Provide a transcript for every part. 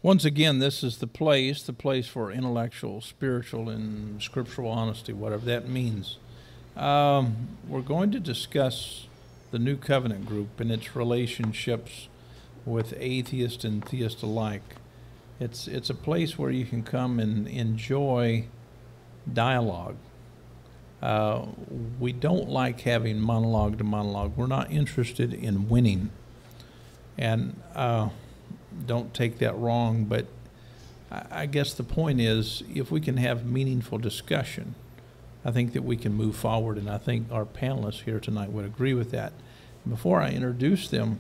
Once again, this is the place for intellectual, spiritual, and scriptural honesty, whatever that means. We're going to discuss the New Covenant group and its relationships with atheist and theist alike. It's a place where you can come and enjoy dialogue. We don't like having monologue to monologue. We're not interested in winning. And don't take that wrong, but I guess the point is, if we can have meaningful discussion, I think that we can move forward, and I think our panelists here tonight would agree with that. Before I introduce them,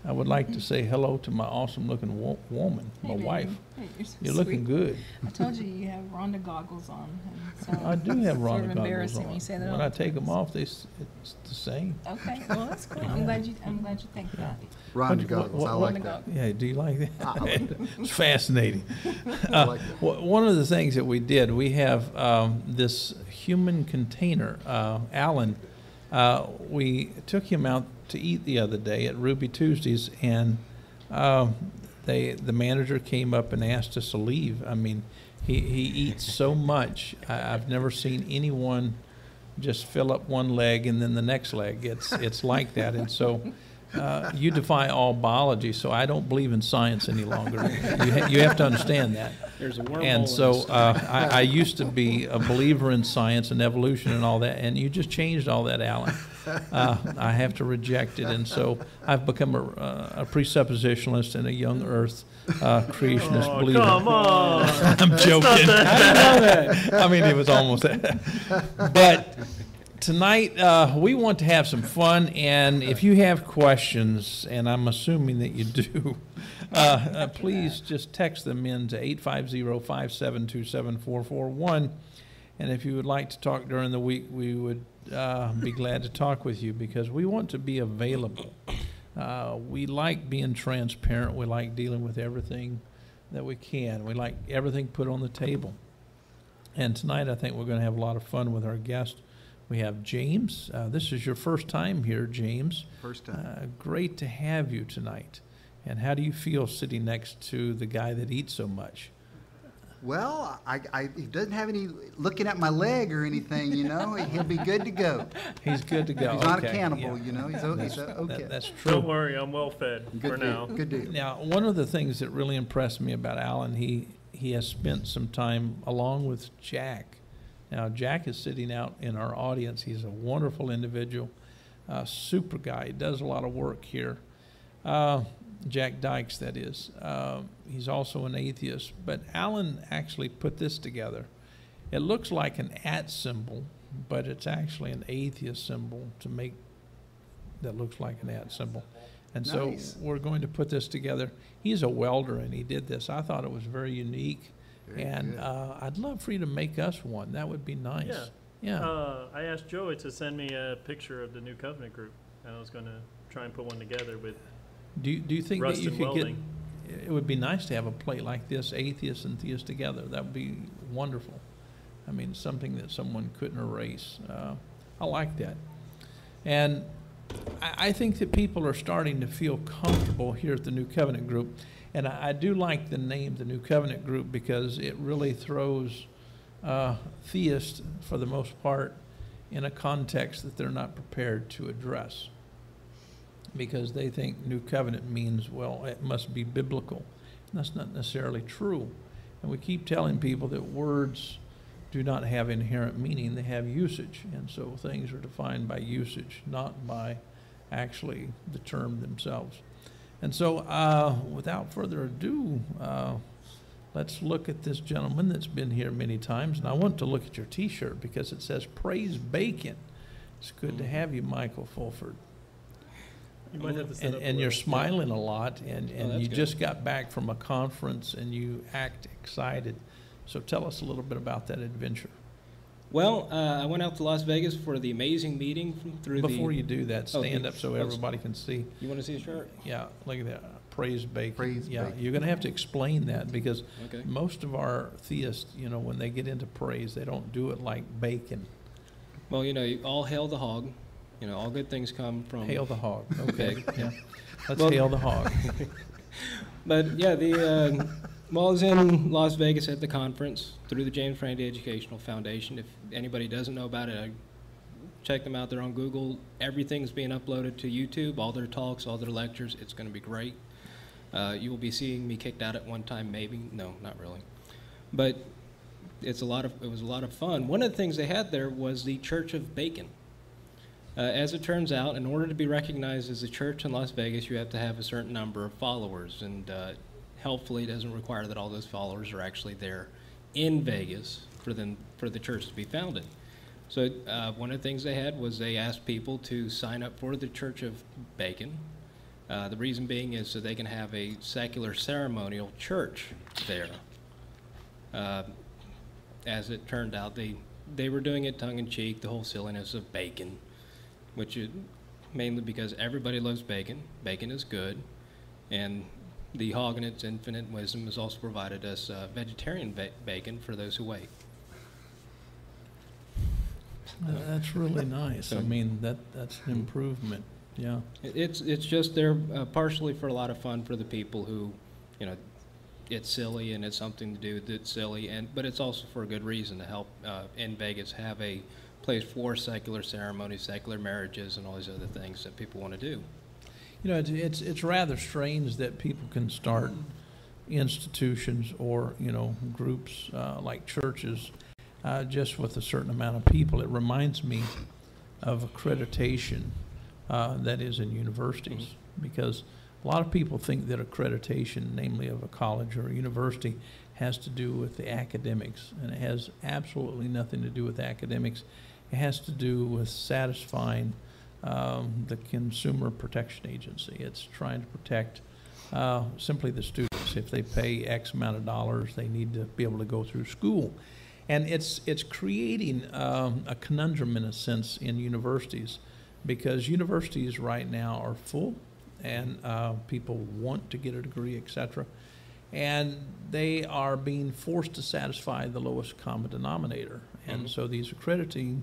I would like to say hello to my awesome-looking woman, my wife. Hey, you're so You're looking good. I told you you have Rhonda goggles on. And so I do have it's Rhonda sort of goggles embarrassing on. when you say that. When I take them off, it's the same. Okay, well that's cool. I'm glad you think that. Rhonda goggles, I like Rhonda that. Yeah, do you like that? I like it. It's fascinating. I like that. One of the things that we did, we have this human container, Alan. We took him out to eat the other day at Ruby Tuesdays, and the manager came up and asked us to leave. I mean, he eats so much. I've never seen anyone just fill up one leg and then the next leg. It's like that, and so you defy all biology. So I don't believe in science any longer. You have to understand that. There's a wormhole. And so I used to be a believer in science and evolution and all that, and you just changed all that, Alan. I have to reject it, and so I've become a presuppositionalist and a young Earth creationist believer. Come on! I'm joking. I mean, it was almost that. But tonight we want to have some fun, and if you have questions, and I'm assuming that you do, please just text them in to 850-572-7441. And if you would like to talk during the week, we would be glad to talk with you, because we want to be available. We like being transparent. We like dealing with everything that we can. We like everything put on the table. And tonight I think we're going to have a lot of fun with our guest. We have James. This is your first time here, James. First time. Great to have you tonight. And how do you feel sitting next to the guy that eats so much? Well, he doesn't have any looking at my leg or anything, you know. He'll be good to go. He's good to go. He's not a Okay, cannibal, yeah. you know. He's okay. That's true. Don't worry, I'm well fed Good for deal. now. Good deal. Now, one of the things that really impressed me about Alan, he has spent some time along with Jack. Now, Jack is sitting out in our audience. He's a wonderful individual, super guy. He does a lot of work here. Jack Dykes, that is. He's also an atheist. But Alan actually put this together. It looks like an @ symbol, but it's actually an atheist symbol to make that looks like an @ symbol. And Nice. so we're going to put this together. He's a welder, and he did this. I thought it was very unique. Very And good. I'd love for you to make us one. That would be nice. Yeah. I asked Joey to send me a picture of the New Covenant group, and I was going to try and put one together with Do you think that rust you and could welding. get? It would be nice to have a plate like this, atheist and theist together. That would be wonderful. I mean, something that someone couldn't erase. I like that. And I think that people are starting to feel comfortable here at the New Covenant group. And I do like the name, the New Covenant group, because it really throws theists, for the most part, in a context that they're not prepared to address. Because they think New Covenant means, well, it must be biblical. And that's not necessarily true. And we keep telling people that words do not have inherent meaning, they have usage. And so things are defined by usage, not by actually the term themselves. And so without further ado, let's look at this gentleman that's been here many times. And I want to look at your T-shirt because it says Praise Bacon. It's good to have you, Michael Fulford. You might have to set up And a you're little- smiling a lot, and that's you good. just got back from a conference, and you act excited. So tell us a little bit about that adventure. Well, I went out to Las Vegas for the amazing meeting through Before the... you do that, Oh, stand you- up so everybody can see. You want to see a shirt? Yeah, look at that. Praise Bacon. Praise yeah, Bacon. you're going to have to explain that, because Okay. most of our theists, when they get into praise, they don't do it like bacon. Well, all hail the hog. All good things come from... Hail the hog. Okay. Pig. Yeah. Let's Well- hail the hog. But yeah, while I was in Las Vegas at the conference through the James Randi Educational Foundation, if anybody doesn't know about it, check them out. They're on Google. Everything's being uploaded to YouTube, all their talks, all their lectures. It's going to be great. You will be seeing me kicked out at one time, maybe. No, not really. But it was a lot of fun. One of the things they had there was the Church of Bacon. As it turns out, in order to be recognized as a church in Las Vegas, you have to have a certain number of followers, and helpfully it doesn't require that all those followers are actually there in Vegas for the church to be founded. So one of the things they had was they asked people to sign up for the Church of Bacon. The reason being is so they can have a secular ceremonial church there. As it turned out, they were doing it tongue-in-cheek, the whole silliness of bacon, which is mainly because everybody loves bacon. Bacon is good, and the hog in its infinite wisdom has also provided us vegetarian bacon for those who wait. That's really nice. I mean, that's an improvement. Yeah. It's just there partially for a lot of fun for the people who, it's silly and it's something to do that's silly, but it's also for a good reason to help in Vegas have a place for secular ceremonies, secular marriages, and all these other things that people want to do. It's rather strange that people can start institutions or groups like churches just with a certain amount of people. It reminds me of accreditation that is in universities, because a lot of people think that accreditation, namely of a college or a university, has to do with the academics, and it has absolutely nothing to do with academics. It has to do with satisfying the Consumer Protection Agency. It's trying to protect simply the students. If they pay X amount of dollars, they need to be able to go through school. And it's creating a conundrum in a sense in universities, because universities right now are full and people want to get a degree, etc. And they are being forced to satisfy the lowest common denominator. And so these accrediting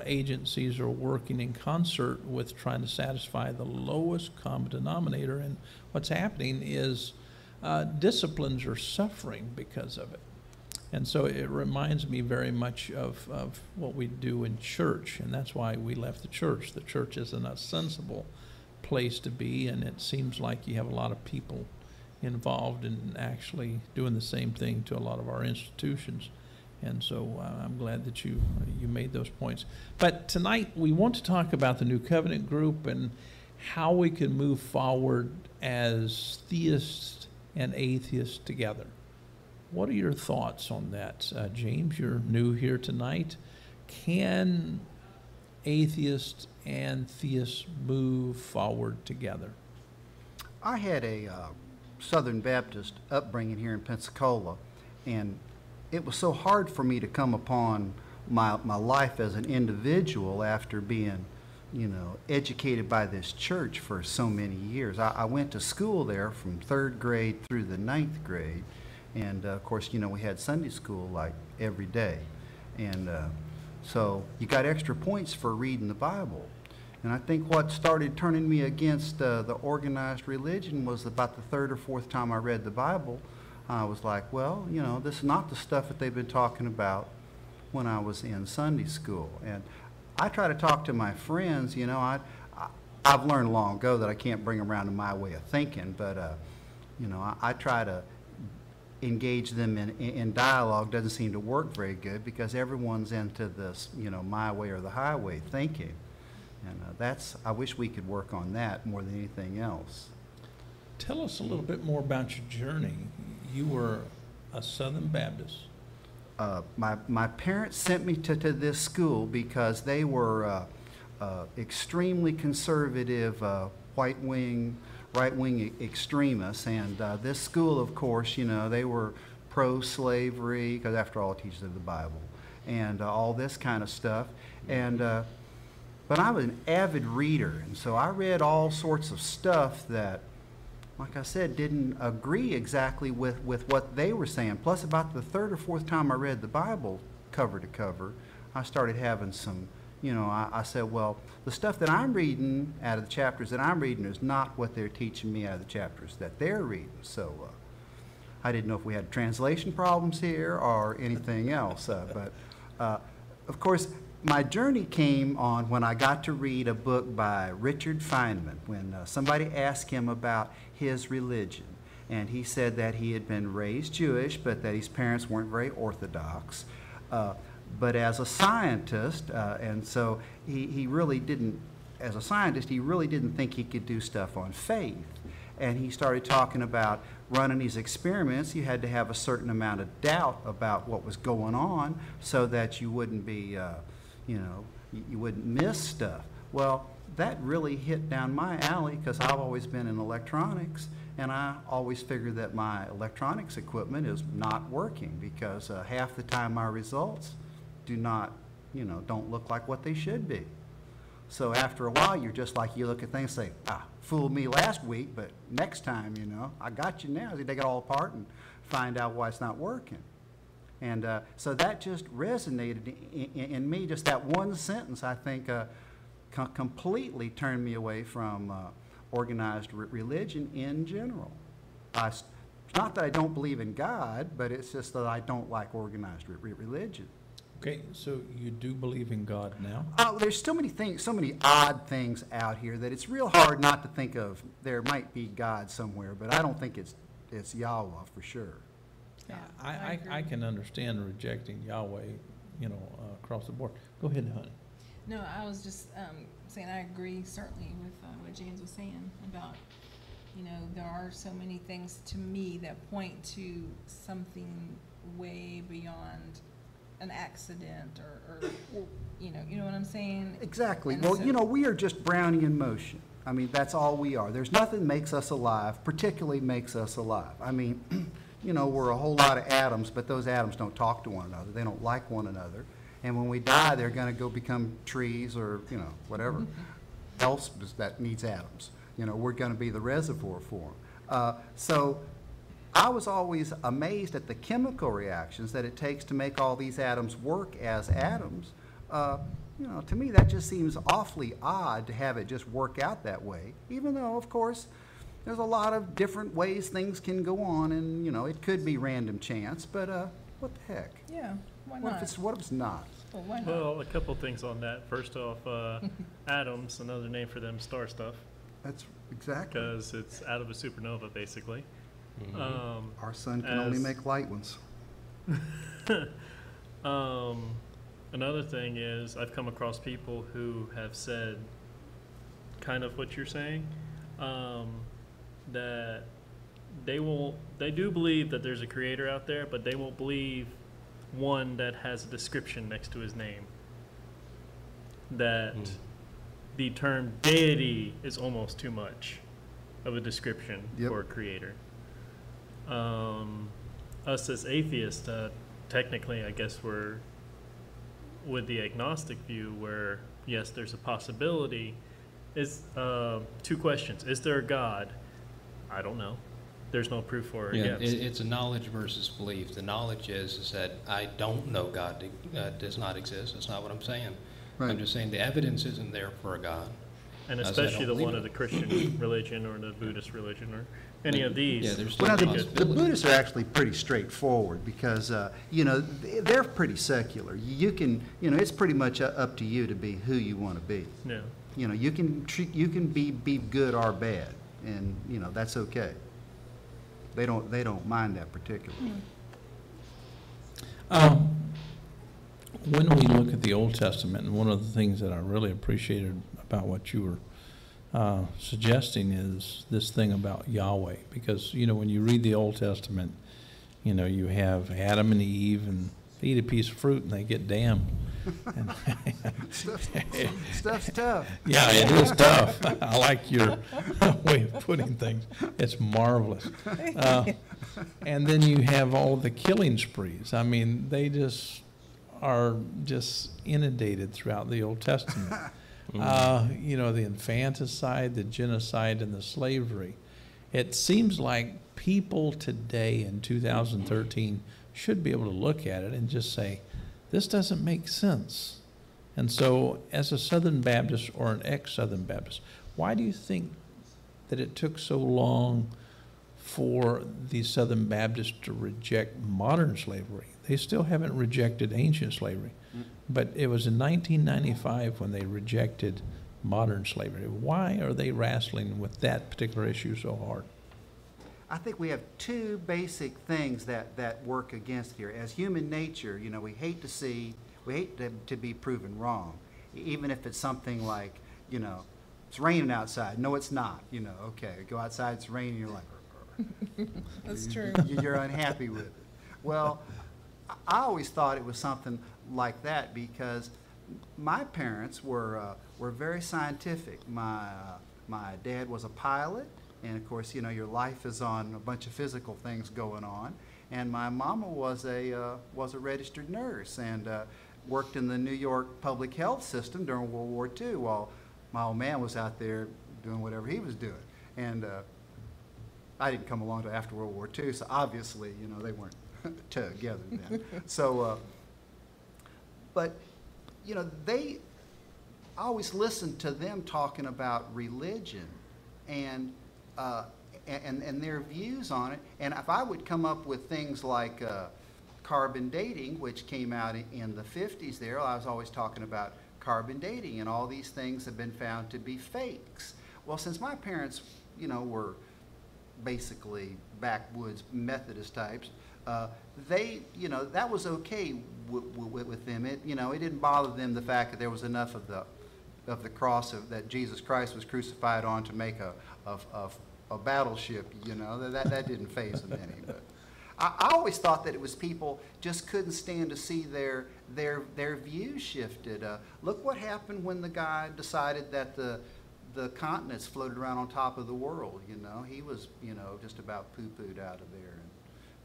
agencies are working in concert with trying to satisfy the lowest common denominator. And what's happening is disciplines are suffering because of it. And so it reminds me very much of what we do in church, and that's why we left the church. The church isn't a sensible place to be, and it seems like you have a lot of people involved in actually doing the same thing to a lot of our institutions. And so I'm glad that you made those points. But tonight we want to talk about the New Covenant group and how we can move forward as theists and atheists together. What are your thoughts on that? James, you're new here tonight. Can atheists and theists move forward together? I had a Southern Baptist upbringing here in Pensacola, and it was so hard for me to come upon my life as an individual after being, educated by this church for so many years. I went to school there from 3rd grade through the 9th grade. And of course, we had Sunday school like every day. And so you got extra points for reading the Bible. And I think what started turning me against the organized religion was about the 3rd or 4th time I read the Bible. I was like, well, this is not the stuff that they've been talking about when I was in Sunday school. And I try to talk to my friends. I've learned long ago that I can't bring them around to my way of thinking, but I try to engage them in dialogue. Doesn't seem to work very good because everyone's into this, my way or the highway thinking. And I wish we could work on that more than anything else. Tell us a little bit more about your journey. You were a Southern Baptist. My parents sent me to this school because they were extremely conservative, right-wing extremists, and this school, of course, they were pro-slavery, because after all, it teaches the Bible, and all this kind of stuff. And but I was an avid reader, and so I read all sorts of stuff that, like I said, didn't agree exactly with what they were saying. Plus, about the 3rd or 4th time I read the Bible cover to cover, I started having some I said, well, the stuff that I'm reading out of the chapters that I'm reading is not what they're teaching me out of the chapters that they're reading. So I didn't know if we had translation problems here or anything else. Of course, my journey came on when I got to read a book by Richard Feynman, when somebody asked him about his religion. And he said that he had been raised Jewish, but that his parents weren't very orthodox. But as a scientist, and so he really didn't, as a scientist, he really didn't think he could do stuff on faith. And he started talking about running these experiments. You had to have a certain amount of doubt about what was going on so that you wouldn't be, you wouldn't miss stuff. Well, that really hit down my alley because I've always been in electronics, and I always figured that my electronics equipment is not working because half the time my results do not, don't look like what they should be. So after a while, you're just like, you look at things and say, fooled me last week, but next time, I got you now. So you take it all apart and find out why it's not working. And so that just resonated in me. Just that one sentence, I think, completely turned me away from organized religion in general. It's not that I don't believe in God, but it's just that I don't like organized religion. Okay, so you do believe in God now? There's so many things, so many odd things out here that it's real hard not to think of. There might be God somewhere, but I don't think it's Yahweh for sure. Yeah, I can understand rejecting Yahweh, across the board. Go ahead, honey. No, I was just saying I agree certainly with what James was saying about, there are so many things to me that point to something way beyond an accident or you know what I'm saying? Exactly. And Well, so- we are just Brownian in motion. I mean, that's all we are. There's nothing makes us alive, particularly makes us alive. I mean, we're a whole lot of atoms, but those atoms don't talk to one another. They don't like one another. And when we die, they're going to go become trees or, whatever else that needs atoms. We're going to be the reservoir for them. So I was always amazed at the chemical reactions that it takes to make all these atoms work as atoms. To me, that just seems awfully odd to have it just work out that way, even though, of course, there's a lot of different ways things can go on, and, it could be random chance, but what the heck? Yeah, why What not? if it's not? Well, why not? Well, a couple things on that. First off, atoms, another name for them, star stuff, That's exactly. because it's out of a supernova, basically. Our sun can only as- make light ones. Another thing is I've come across people who have said kind of what you're saying, that they do believe that there's a creator out there, but they won't believe one that has a description next to his name. That the term deity is almost too much of a description Yep. for a creator. Us as atheists, technically, I guess we're with the agnostic view where, yes, there's a possibility. Is two questions. Is there a God? I don't know. There's no proof for or Yeah, against. it's a knowledge versus belief. The knowledge is that I don't know God does not exist. That's not what I'm saying. Right. I'm just saying the evidence isn't there for a God. And I especially don't the believe one it. of the Christian religion or the Buddhist religion or any of these. Yeah, there's still Well, a now, the possibility. Buddhists are actually pretty straightforward because, they're pretty secular. You can, it's pretty much up to you to be who you want to be. Yeah. You can be good or bad, and, that's okay. They don't mind that particularly. When we look at the Old Testament, and one of the things that I really appreciated about what you were suggesting is this thing about Yahweh. Because, when you read the Old Testament, you have Adam and Eve, and they eat a piece of fruit and they get damned. And Stuff's tough. yeah, it is tough. I like your way of putting things. It's marvelous. And then you have all the killing sprees. I mean, they just are just inundated throughout the Old Testament. The infanticide, the genocide, and the slavery. It seems like people today in 2013 should be able to look at it and just say, this doesn't make sense. And so, as a Southern Baptist or an ex-Southern Baptist, why do you think that it took so long for the Southern Baptists to reject modern slavery? They still haven't rejected ancient slavery, but it was in 1995 when they rejected modern slavery. Why are they wrestling with that particular issue so hard? I think we have two basic things that work against here. As human nature, you know, we hate to be proven wrong, even if it's something like, you know, it's raining outside. No, it's not. You know, okay, go outside, it's raining, you're like, That's true. You're unhappy with it. Well, I always thought it was something like that because my parents were very scientific. My dad was a pilot, and of course, you know, your life is on a bunch of physical things going on. And my mama was a registered nurse and worked in the New York public health system during World War II while my old man was out there doing whatever he was doing. And I didn't come along until after World War II, so obviously, you know, they weren't together then. So, but, you know, I always listened to them talking about religion and their views on it. And if I would come up with things like carbon dating, which came out in the 50s there, I was always talking about carbon dating, and all these things have been found to be fakes. Well, since my parents, you know, were basically backwoods Methodist types, they, you know, that was okay with them. It, you know, it didn't bother them the fact that there was enough of the cross that Jesus Christ was crucified on to make a battleship. You know, that didn't faze them any. But I always thought that it was people just couldn't stand to see their views shifted. Look what happened when the guy decided that the continents floated around on top of the world. You know, he was, you know, just about poo-pooed out of there. And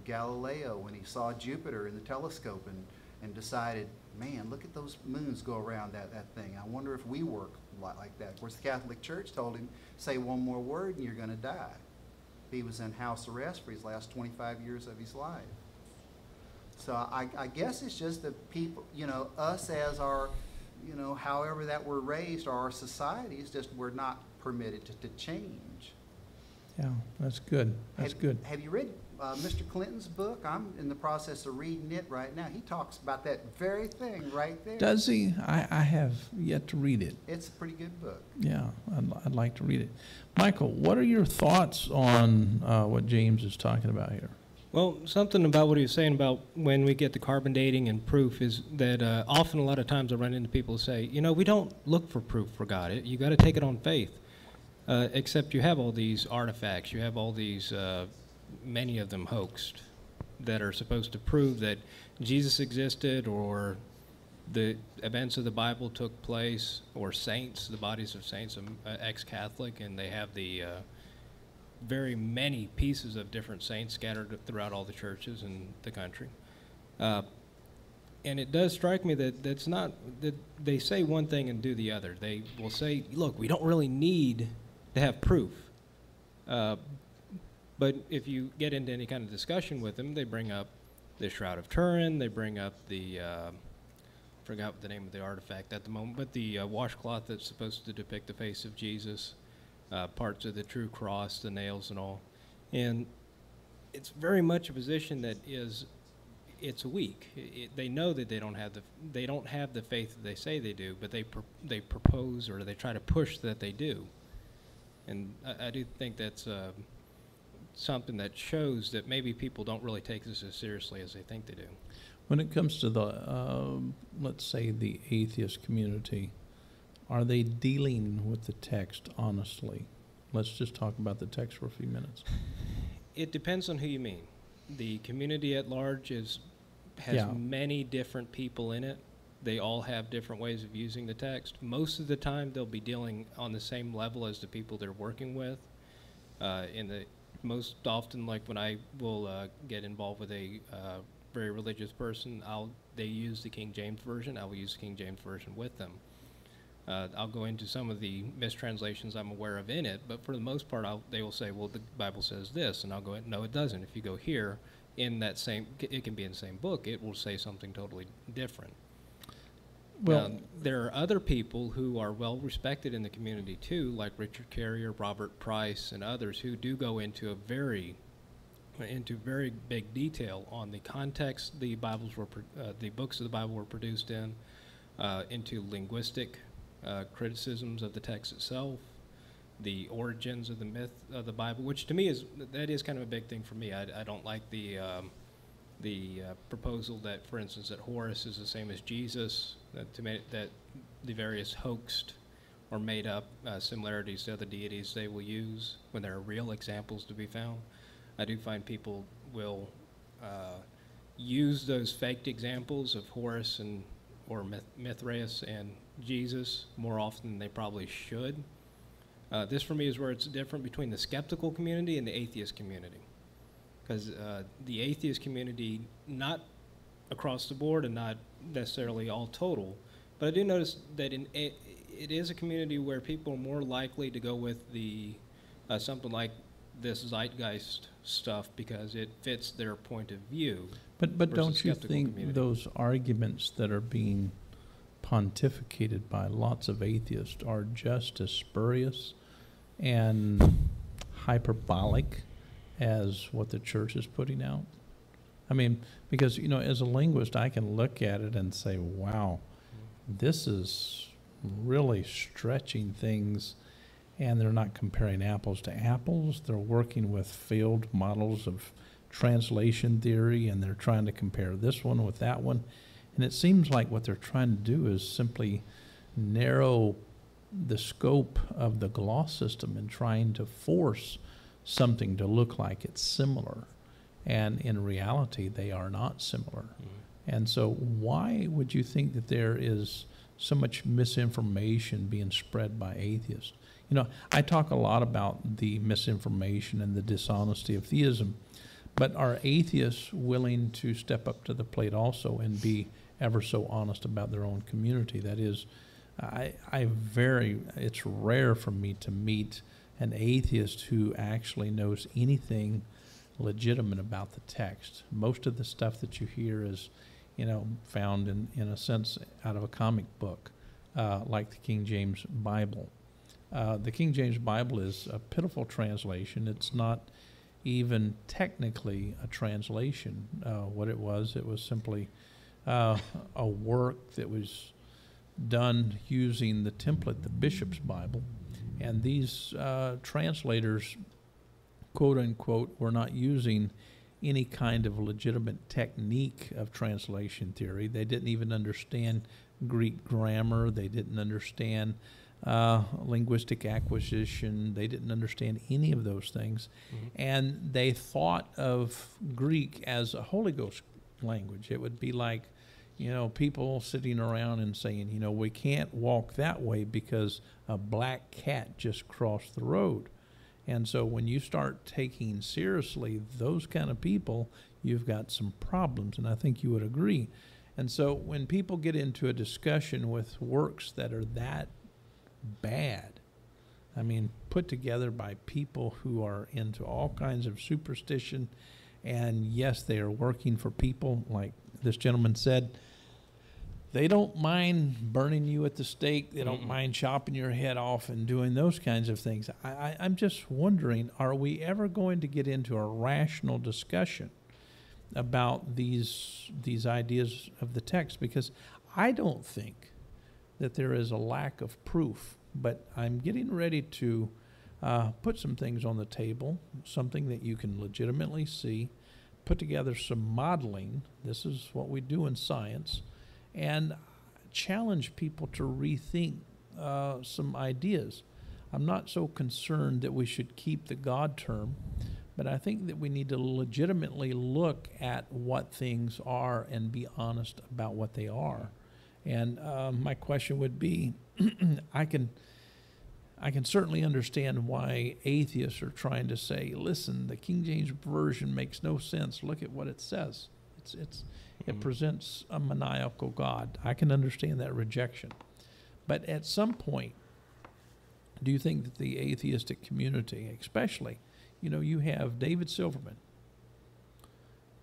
Galileo, when he saw Jupiter in the telescope and decided, man, look at those moons go around that thing. I wonder if we work like that. Of course, the Catholic Church told him, say one more word and you're going to die. He was in house arrest for his last 25 years of his life. So I guess it's just that people, you know, us as our, you know, however that we're raised, or our societies, just we're not permitted to change. Yeah, that's good. That's good. Have you read Mr. Clinton's book? I'm in the process of reading it right now. He talks about that very thing right there. Does he? I have yet to read it. It's a pretty good book. Yeah, I'd like to read it. Michael, what are your thoughts on what James is talking about here? Well, something about what he was saying about when we get the carbon dating and proof is that often a lot of times I run into people who say, you know, we don't look for proof for God. You got to take it on faith. Except you have all these artifacts. You have all these, many of them hoaxed, that are supposed to prove that Jesus existed or the events of the Bible took place, or saints, the bodies of saints. I'm ex-Catholic, and they have the very many pieces of different saints scattered throughout all the churches in the country. And it does strike me that that's not, that they say one thing and do the other. They will say, look, we don't really need to have proof. But if you get into any kind of discussion with them, they bring up the Shroud of Turin, they bring up the, forgot the name of the artifact at the moment, but the washcloth that's supposed to depict the face of Jesus, parts of the true cross, the nails and all. And it's very much a position that is, it's weak. They know that they don't have the faith that they say they do, but they propose, or they try to push that they do. And I do think that's something that shows that maybe people don't really take this as seriously as they think they do. When it comes to the, let's say, the atheist community, are they dealing with the text honestly? Let's just talk about the text for a few minutes. It depends on who you mean. The community at large has many different people in it. They all have different ways of using the text. Most of the time, they'll be dealing on the same level as the people they're working with. Most often, like when I will get involved with a very religious person, they use the King James Version. I will use the King James Version with them. I'll go into some of the mistranslations I'm aware of in it, but for the most part, they will say, well, the Bible says this, and I'll go, no, it doesn't. If you go here, in that same, it can be in the same book, it will say something totally different. Well, There are other people who are well respected in the community too, like Richard Carrier, Robert Price, and others who do go into very big detail on the context the the books of the Bible were produced in, into linguistic criticisms of the text itself, the origins of the myth of the Bible, which to me is kind of a big thing for me. I don't like the proposal that, for instance, that Horus is the same as Jesus, that the various hoaxed or made up similarities to other deities they will use when there are real examples to be found. I do find people will use those faked examples of Horus or Mithraeus and Jesus more often than they probably should. This for me is where it's different between the skeptical community and the atheist community. Because the atheist community, not across the board and not necessarily all total, but I do notice that it is a community where people are more likely to go with the something like this zeitgeist stuff because it fits their point of view. But don't you think community. Those arguments that are being pontificated by lots of atheists are just as spurious and hyperbolic as what the church is putting out? I mean, because, as a linguist, I can look at it and say, wow, this is really stretching things, and they're not comparing apples to apples. They're working with failed models of translation theory, and they're trying to compare this one with that one. And it seems like what they're trying to do is simply narrow the scope of the gloss system and trying to force something to look like it's similar. And in reality, they are not similar. Mm-hmm. And so why would you think that there is so much misinformation being spread by atheists? I talk a lot about the misinformation and the dishonesty of theism, but are atheists willing to step up to the plate also and be ever so honest about their own community? That is, it's rare for me to meet an atheist who actually knows anything legitimate about the text. Most of the stuff that you hear is, found in a sense out of a comic book, like the King James Bible. The King James Bible is a pitiful translation. It's not even technically a translation. What it was simply a work that was done using the template, the Bishop's Bible. And these translators, quote unquote, were not using any kind of legitimate technique of translation theory. They didn't even understand Greek grammar. They didn't understand linguistic acquisition. They didn't understand any of those things. Mm-hmm. And they thought of Greek as a Holy Ghost language. It would be like, people sitting around and saying, we can't walk that way because a black cat just crossed the road. And so when you start taking seriously those kind of people, you've got some problems, and I think you would agree. And so when people get into a discussion with works that are that bad, put together by people who are into all kinds of superstition, and yes, they are working for people, like this gentleman said, they don't mind burning you at the stake. They don't mind chopping your head off and doing those kinds of things. I'm just wondering, are we ever going to get into a rational discussion about these ideas of the text? Because I don't think that there is a lack of proof, but I'm getting ready to put some things on the table, something that you can legitimately see, put together some modeling. This is what we do in science, and challenge people to rethink some ideas. I'm not so concerned that we should keep the God term, but I think that we need to legitimately look at what things are and be honest about what they are. And my question would be, I can certainly understand why atheists are trying to say, listen, the King James Version makes no sense. Look at what it says. It presents a maniacal God. I can understand that rejection. But at some point, do you think that the atheistic community, especially, you have David Silverman.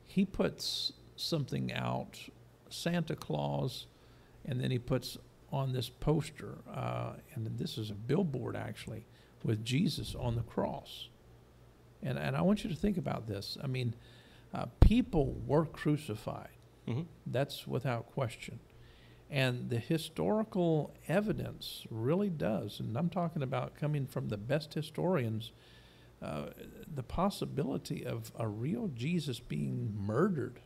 He puts something out, Santa Claus And then he puts on this poster, and this is a billboard actually, with Jesus on the cross. And I want you to think about this. I mean, people were crucified. Mm-hmm. That's without question. And the historical evidence really does, and I'm talking about coming from the best historians, the possibility of a real Jesus being murdered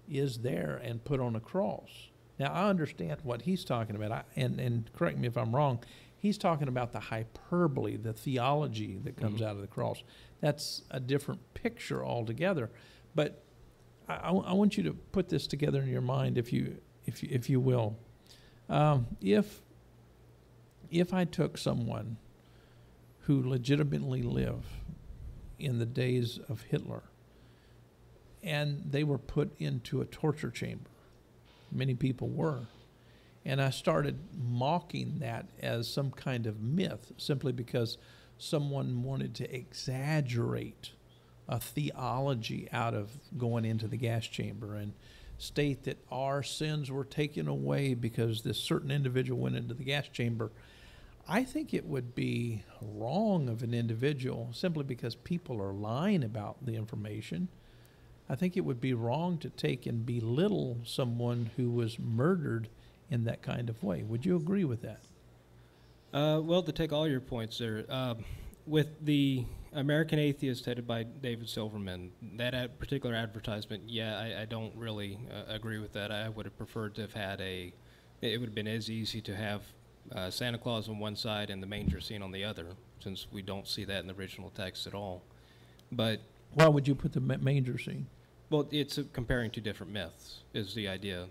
is there and put on a cross. Now, I understand what he's talking about, and correct me if I'm wrong, he's talking about the hyperbole, the theology that comes out of the cross. That's a different picture altogether. But I want you to put this together in your mind, if you will. If I took someone who legitimately lived in the days of Hitler, and they were put into a torture chamber, many people were, and I started mocking that as some kind of myth simply because someone wanted to exaggerate a theology out of going into the gas chamber and state that our sins were taken away because this certain individual went into the gas chamber, I think it would be wrong of an individual simply because people are lying about the information. I think it would be wrong to take and belittle someone who was murdered in that kind of way. Would you agree with that? Well, to take all your points there, with the American Atheist headed by David Silverman, that particular advertisement, I don't really agree with that. I would have preferred to have had it would have been as easy to have Santa Claus on one side and the manger scene on the other, since we don't see that in the original text at all. But why would you put the manger scene? Well, it's comparing two different myths is the idea.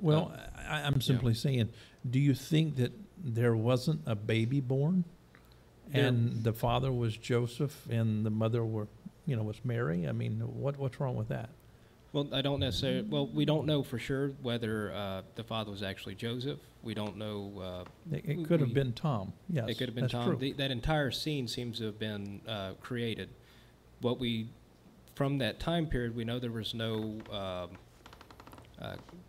Well, I'm simply saying, do you think that there wasn't a baby born, and the father was Joseph and the mother was Mary? I mean, what's wrong with that? Well, I don't necessarily. Well, we don't know for sure whether the father was actually Joseph. We don't know. It could have been Tom. Yes, it could have been Tom. That entire scene seems to have been created. From that time period, we know there was no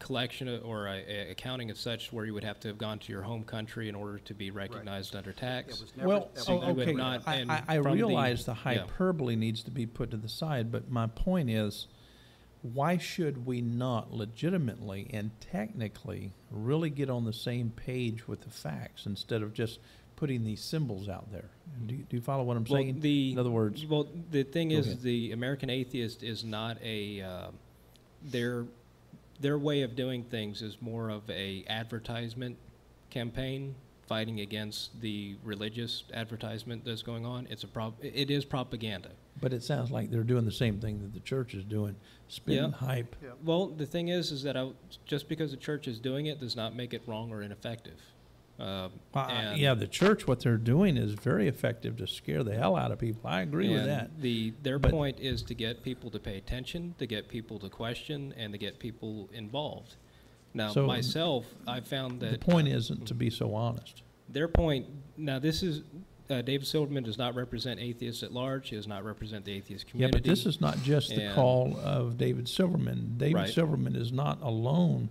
collection or a accounting of such where you would have to have gone to your home country in order to be recognized under tax. Okay. I realize the hyperbole needs to be put to the side, but my point is, why should we not legitimately and technically really get on the same page with the facts instead of just putting these symbols out there? Do you follow what I'm saying? In other words, the thing is, the American Atheist is not their way of doing things is more of a advertisement campaign fighting against the religious advertisement that's going on. It is propaganda. But it sounds like they're doing the same thing that the church is doing, spinning hype. Yeah. Well, the thing is that just because the church is doing it does not make it wrong or ineffective. The church, what they're doing is very effective to scare the hell out of people. I agree with that. Their point is to get people to pay attention, to get people to question, and to get people involved. Now, myself, I found that... The point isn't to be so honest. Their point... Now, this is... David Silverman does not represent atheists at large. He does not represent the atheist community. Yeah, but this is not just the call of David Silverman. David Silverman is not alone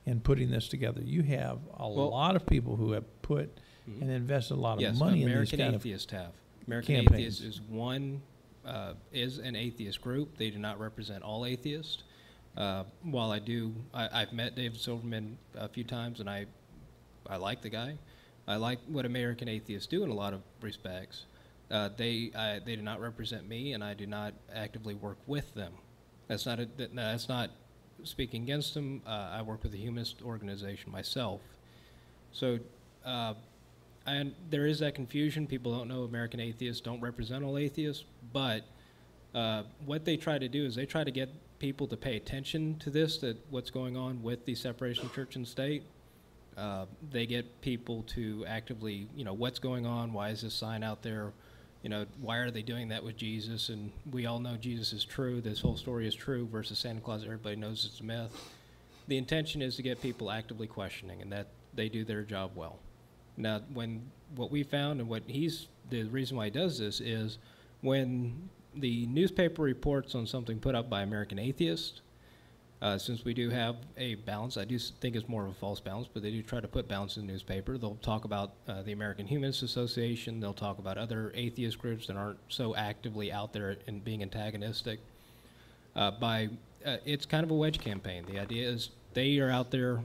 in putting this together. You have a lot of people who have put and invested a lot of money in these kind of campaigns. American Atheists is an atheist group. They do not represent all atheists. While I've met David Silverman a few times, and I like the guy. I like what American Atheists do in a lot of respects. They do not represent me, and I do not actively work with them. That's not speaking against them. I work with a humanist organization myself. So and there is that confusion. People don't know American Atheists don't represent all atheists, but what they try to do is they try to get people to pay attention to this, that what's going on with the separation of church and state. They get people to actively, what's going on? Why is this sign out there? Why are they doing that with Jesus? And we all know Jesus is true. This whole story is true versus Santa Claus. Everybody knows it's a myth. The intention is to get people actively questioning, and that they do their job well. Now, what we found and the reason why he does this is when the newspaper reports on something put up by American Atheist, Since we do have a balance, I do think it's more of a false balance, but they do try to put balance in the newspaper. They'll talk about the American Humanist Association. They'll talk about other atheist groups that aren't so actively out there and being antagonistic. It's kind of a wedge campaign. The idea is they are out there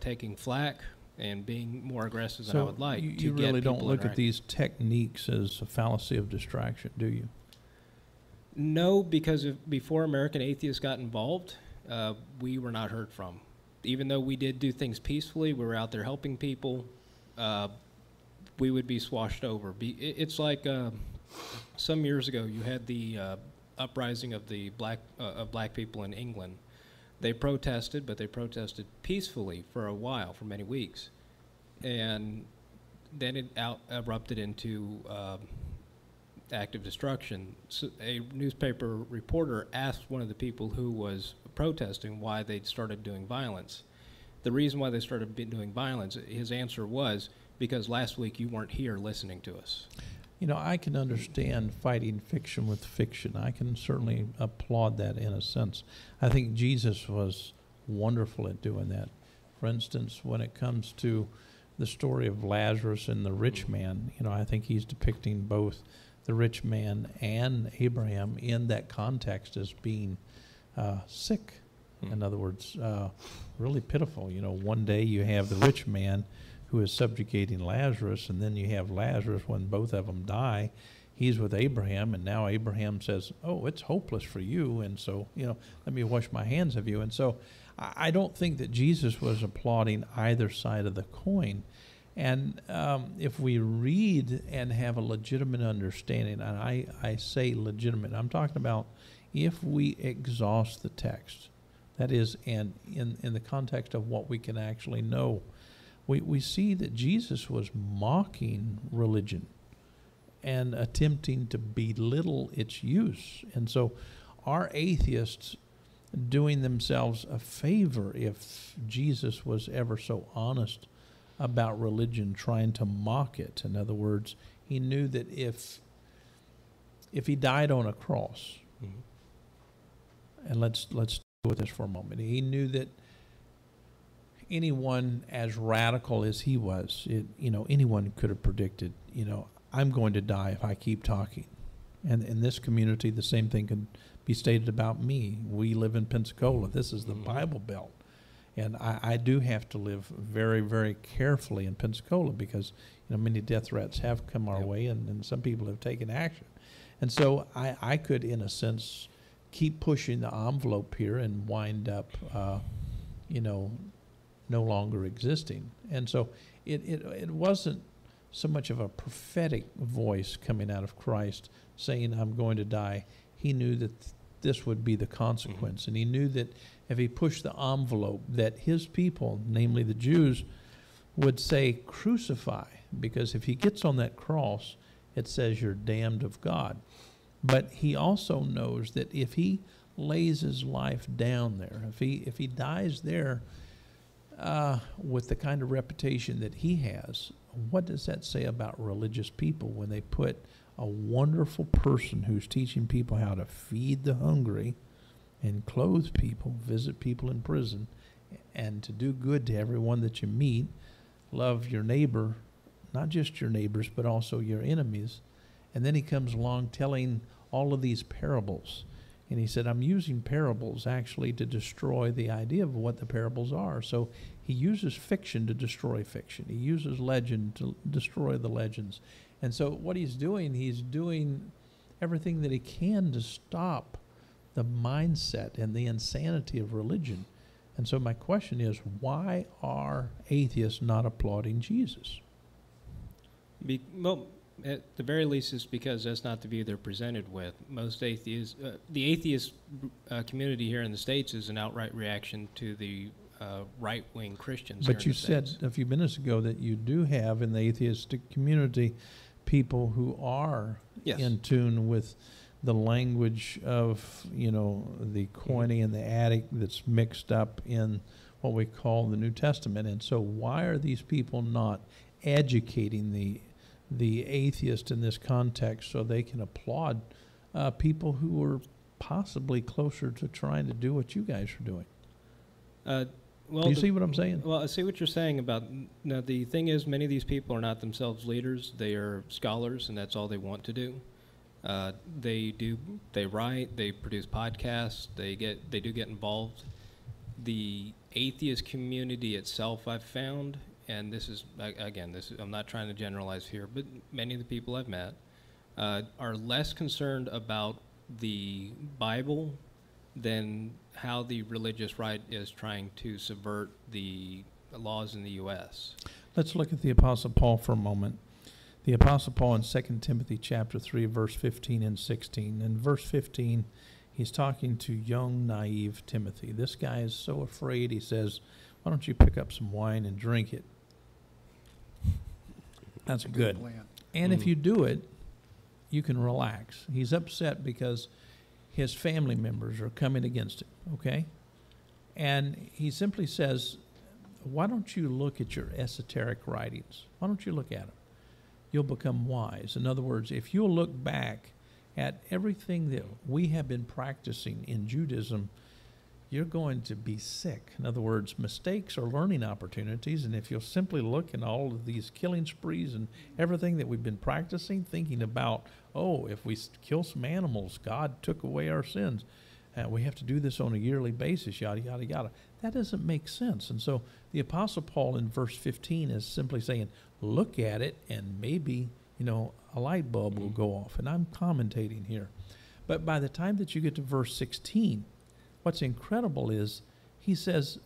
taking flack and being more aggressive than I would like. You really don't look at these techniques as a fallacy of distraction, do you? No, because before American Atheists got involved, we were not heard from. Even though we did do things peacefully, we were out there helping people, we would be swashed over. It's like some years ago, you had the uprising of the black people in England. They protested, but they protested peacefully for a while, for many weeks, and then it erupted into active destruction. So a newspaper reporter asked one of the people who was protesting why they'd started doing violence. The reason why they started doing violence, his answer was, because last week you weren't here listening to us. You know, I can understand fighting fiction with fiction. I can certainly applaud that in a sense. I think Jesus was wonderful at doing that. For instance, when it comes to the story of Lazarus and the rich man, you know, I think he's depicting both the rich man and Abraham in that context as being sick. In other words, really pitiful. You know, one day you have the rich man who is subjugating Lazarus, and then you have Lazarus when both of them die. He's with Abraham, and now Abraham says, oh, it's hopeless for you, and so, you know, let me wash my hands of you. And so I don't think that Jesus was applauding either side of the coin. And if we read and have a legitimate understanding, and I say legitimate, I'm talking about if we exhaust the text, that is, and in the context of what we can actually know, we see that Jesus was mocking religion and attempting to belittle its use. And so are atheists doing themselves a favor if Jesus was ever so honest about religion, trying to mock it? In other words, he knew that if he died on a cross, and let's deal with this for a moment, he knew that anyone as radical as he was, anyone could have predicted, I'm going to die if I keep talking. And in this community, the same thing could be stated about me. We live in Pensacola. This is the Bible Belt. And I do have to live very, very carefully in Pensacola because, many death threats have come our way, and some people have taken action. And so I could, in a sense, keep pushing the envelope here and wind up, no longer existing. And so it wasn't so much of a prophetic voice coming out of Christ saying, I'm going to die. He knew that this would be the consequence. And he knew that if he pushed the envelope, that his people, namely the Jews, would say, crucify, because if he gets on that cross, it says you're damned of God. But he also knows that if he lays his life down there, if he dies there with the kind of reputation that he has, what does that say about religious people when they put a wonderful person who's teaching people how to feed the hungry and clothe people, visit people in prison, and to do good to everyone that you meet, love your neighbor, not just your neighbors, but also your enemies. And then he comes along telling all of these parables. And he said, I'm using parables actually to destroy the idea of what the parables are. So he uses fiction to destroy fiction. He uses legend to destroy the legends. And so what he's doing everything that he can to stop the mindset and the insanity of religion. And so my question is, why are atheists not applauding Jesus? Well, at the very least, it's because that's not the view they're presented with. Most atheists, the atheist community here in the States is an outright reaction to the right-wing Christians. But you said a few minutes ago that you do have in the atheistic community people who are in tune with the language of, the Koine and the Attic that's mixed up in what we call the New Testament. And so why are these people not educating the atheist in this context so they can applaud people who are possibly closer to trying to do what you guys are doing. Well, Do you see what I'm saying? Well, I see what you're saying about. Now, the thing is, many of these people are not themselves leaders. They are scholars, and that's all they want to do. They write, they produce podcasts, they do get involved. The atheist community itself, I've found, and this is, again, I'm not trying to generalize here, but many of the people I've met are less concerned about the Bible than how the religious right is trying to subvert the laws in the U.S. Let's look at the Apostle Paul for a moment. The Apostle Paul in 2 Timothy chapter 3, verse 15 and 16. In verse 15, he's talking to young, naive Timothy. This guy is so afraid, he says, why don't you pick up some wine and drink it? That's good. And if you do it, you can relax. He's upset because his family members are coming against him, okay? And he simply says, why don't you look at your esoteric writings? Why don't you look at them? You'll become wise. In other words, if you'll look back at everything that we have been practicing in Judaism, you're going to be sick. In other words, mistakes are learning opportunities, and if you'll simply look at all of these killing sprees and everything that we've been practicing, thinking about, oh, if we kill some animals, God took away our sins. We have to do this on a yearly basis, yada, yada, yada. That doesn't make sense. And so the Apostle Paul in verse 15 is simply saying, look at it, and maybe, a light bulb will go off. And I'm commentating here. But by the time that you get to verse 16, what's incredible is he says,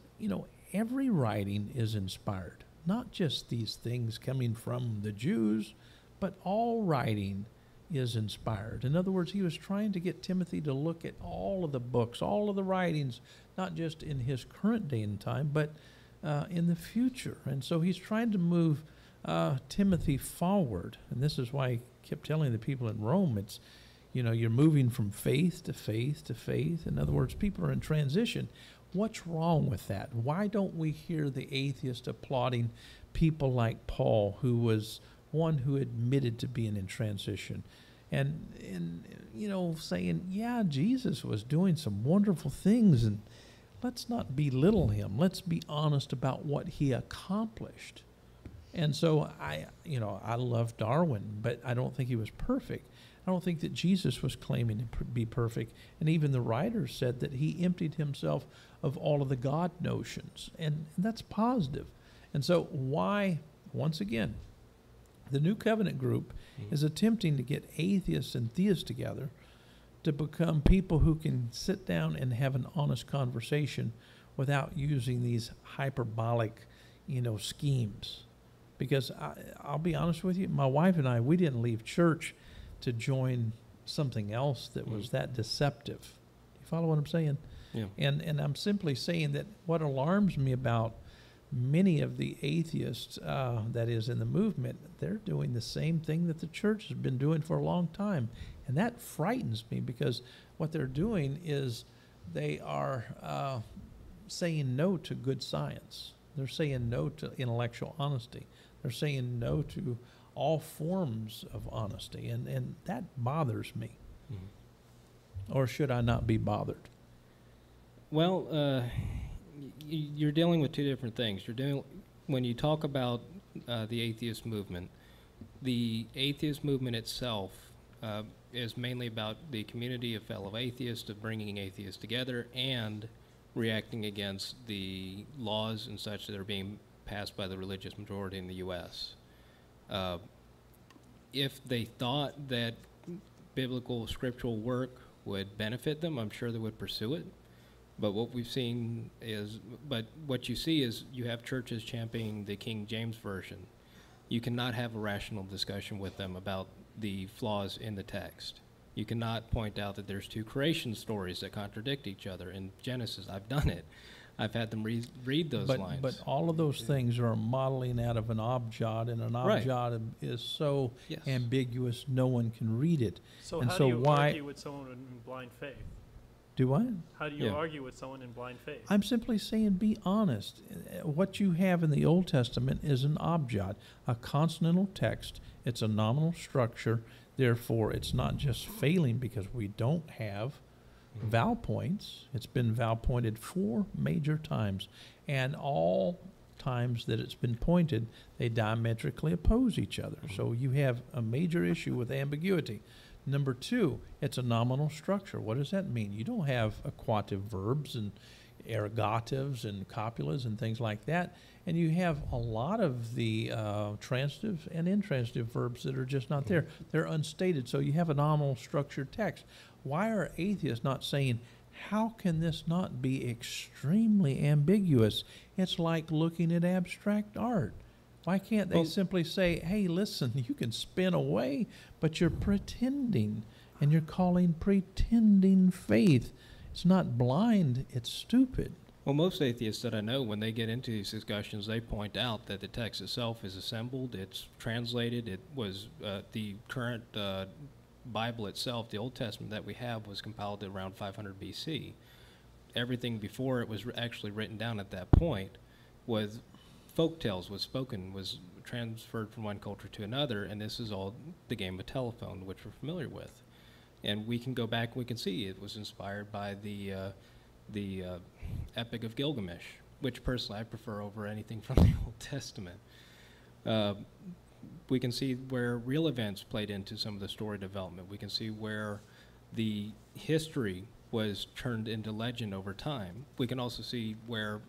every writing is inspired. Not just these things coming from the Jews, but all writing is inspired. In other words, he was trying to get Timothy to look at all of the books, all of the writings, not just in his current day and time, but in the future. And so he's trying to move Timothy forward. And this is why I kept telling the people in Rome, it's, you're moving from faith to faith to faith. In other words, people are in transition. What's wrong with that? Why don't we hear the atheist applauding people like Paul, who was one who admitted to being in transition, and saying, yeah, Jesus was doing some wonderful things, and let's not belittle him. Let's be honest about what he accomplished. And so I love Darwin, but I don't think he was perfect. I don't think that Jesus was claiming to be perfect. And even the writers said that he emptied himself of all of the God notions. And that's positive. And so why, once again, the New Covenant group is attempting to get atheists and theists together to become people who can sit down and have an honest conversation without using these hyperbolic, schemes. Because I'll be honest with you, my wife and I, we didn't leave church to join something else that was that deceptive. You follow what I'm saying? Yeah. And I'm simply saying that what alarms me about many of the atheists that is in the movement, they're doing the same thing that the church has been doing for a long time. And that frightens me, because what they're doing is they are saying no to good science. They're saying no to intellectual honesty. They're saying no to all forms of honesty, and that bothers me. Or should I not be bothered? Well, you're dealing with two different things. When you talk about the atheist movement itself is mainly about the community of fellow atheists, of bringing atheists together and reacting against the laws and such that are being passed by the religious majority in the U.S. If they thought that biblical scriptural work would benefit them, I'm sure they would pursue it. But what you see is you have churches championing the King James Version. You cannot have a rational discussion with them about the flaws in the text. You cannot point out that there's two creation stories that contradict each other. In Genesis, I've done it. I've had them read those lines. But all of those things are modeling out of an objot, and an objot is so ambiguous no one can read it. So and how so do you why argue with someone in blind faith? Do what? How do you argue with someone in blind faith? I'm simply saying be honest. What you have in the Old Testament is an objot, a consonantal text. It's a nominal structure. Therefore, it's not just failing because we don't have Val points. It's been Val pointed 4 major times, and all times that it's been pointed, they diametrically oppose each other. So you have a major issue with ambiguity. Number 2, it's a nominal structure. What does that mean? You don't have acquative verbs and ergatives and copulas and things like that, and you have a lot of the transitive and intransitive verbs that are just not there. They're unstated, so you have a nominal structured text. Why are atheists not saying, how can this not be extremely ambiguous? It's like looking at abstract art. Why can't they simply say, hey, listen, you can spin away, but you're pretending, and you're calling pretending faith. It's not blind, it's stupid. Well, most atheists that I know, when they get into these discussions, they point out that the text itself is assembled, it's translated, it was the current Bible itself, the Old Testament that we have, was compiled around 500 BC. Everything before it was actually written down at that point was folk tales, was spoken, was transferred from one culture to another, and this is all the game of telephone, which we're familiar with. And we can go back and we can see it was inspired by the Epic of Gilgamesh, which personally I prefer over anything from the Old Testament. We can see where real events played into some of the story development. We can see where the history was turned into legend over time. We can also see where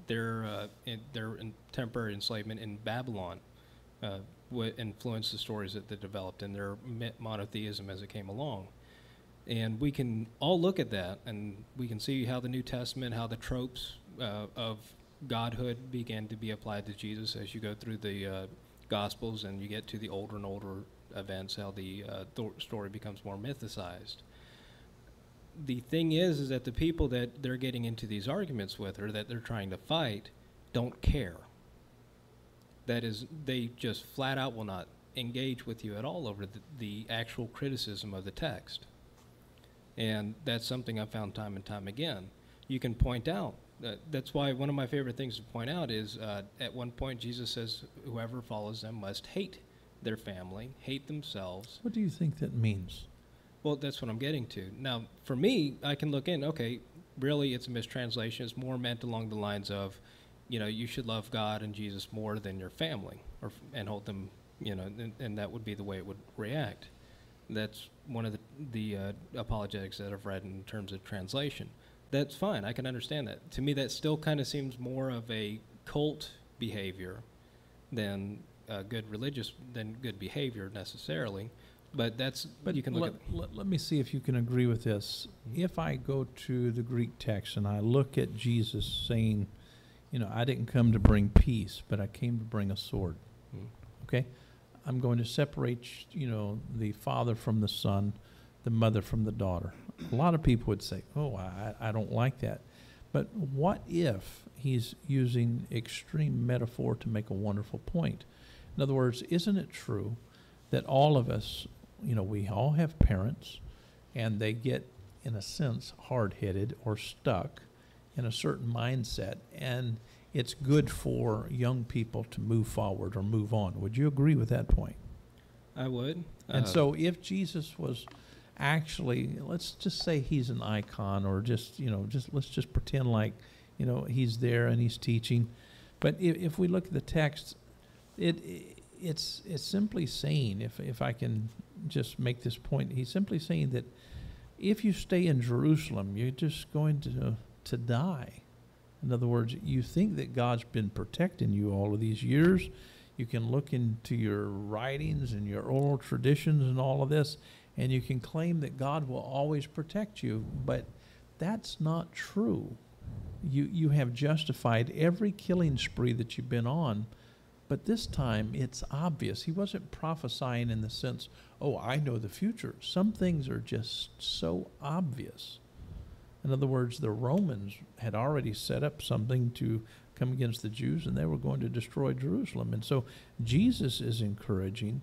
their temporary enslavement in Babylon influenced the stories that they developed and their monotheism as it came along. And we can all look at that, and we can see how the New Testament, how the tropes of godhood began to be applied to Jesus as you go through the Gospels and you get to the older and older events, how the story becomes more mythicized. The thing is that the people that they're getting into these arguments with, or that they're trying to fight, don't care. That is, they just flat out will not engage with you at all over the actual criticism of the text. And that's something I've found time and time again. You can point out, that's why one of my favorite things to point out is at one point Jesus says whoever follows them must hate their family, hate themselves. What do you think that means? Well, that's what I'm getting to. Now, for me, I can look in, okay, really it's a mistranslation. It's more meant along the lines of, you know, you should love God and Jesus more than your family, and hold them, you know, and that would be the way it would react. That's one of the apologetics that I've read in terms of translation. That's fine. I can understand that. To me, that still kind of seems more of a cult behavior than good behavior necessarily. But you can look at. Let me see if you can agree with this. If I go to the Greek text and I look at Jesus saying, you know, I didn't come to bring peace, but I came to bring a sword. Okay? I'm going to separate, you know, the father from the son, the mother from the daughter. A lot of people would say, oh, I don't like that. But what if he's using extreme metaphor to make a wonderful point? In other words, isn't it true that all of us, you know, we all have parents, and they get, in a sense, hard-headed or stuck in a certain mindset, and it's good for young people to move forward or move on. Would you agree with that point? I would. And so if Jesus was actually, let's just say he's an icon, or just, you know, let's just pretend like, you know, he's there and he's teaching. But if we look at the text, it's simply saying, if I can just make this point, he's simply saying that if you stay in Jerusalem, you're just going to die. In other words, you think that God's been protecting you all of these years. You can look into your writings and your oral traditions and all of this, and you can claim that God will always protect you, but that's not true. You have justified every killing spree that you've been on, but this time it's obvious. He wasn't prophesying in the sense, oh, I know the future. Some things are just so obvious. In other words, the Romans had already set up something to come against the Jews, and they were going to destroy Jerusalem. And so Jesus is encouraging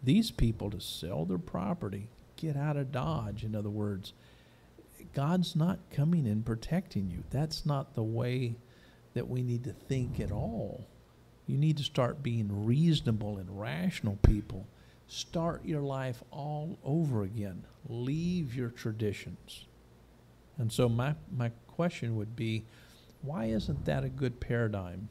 these people to sell their property, get out of Dodge. In other words, God's not coming and protecting you. That's not the way that we need to think at all. You need to start being reasonable and rational people. Start your life all over again. Leave your traditions. And so my question would be, why isn't that a good paradigm?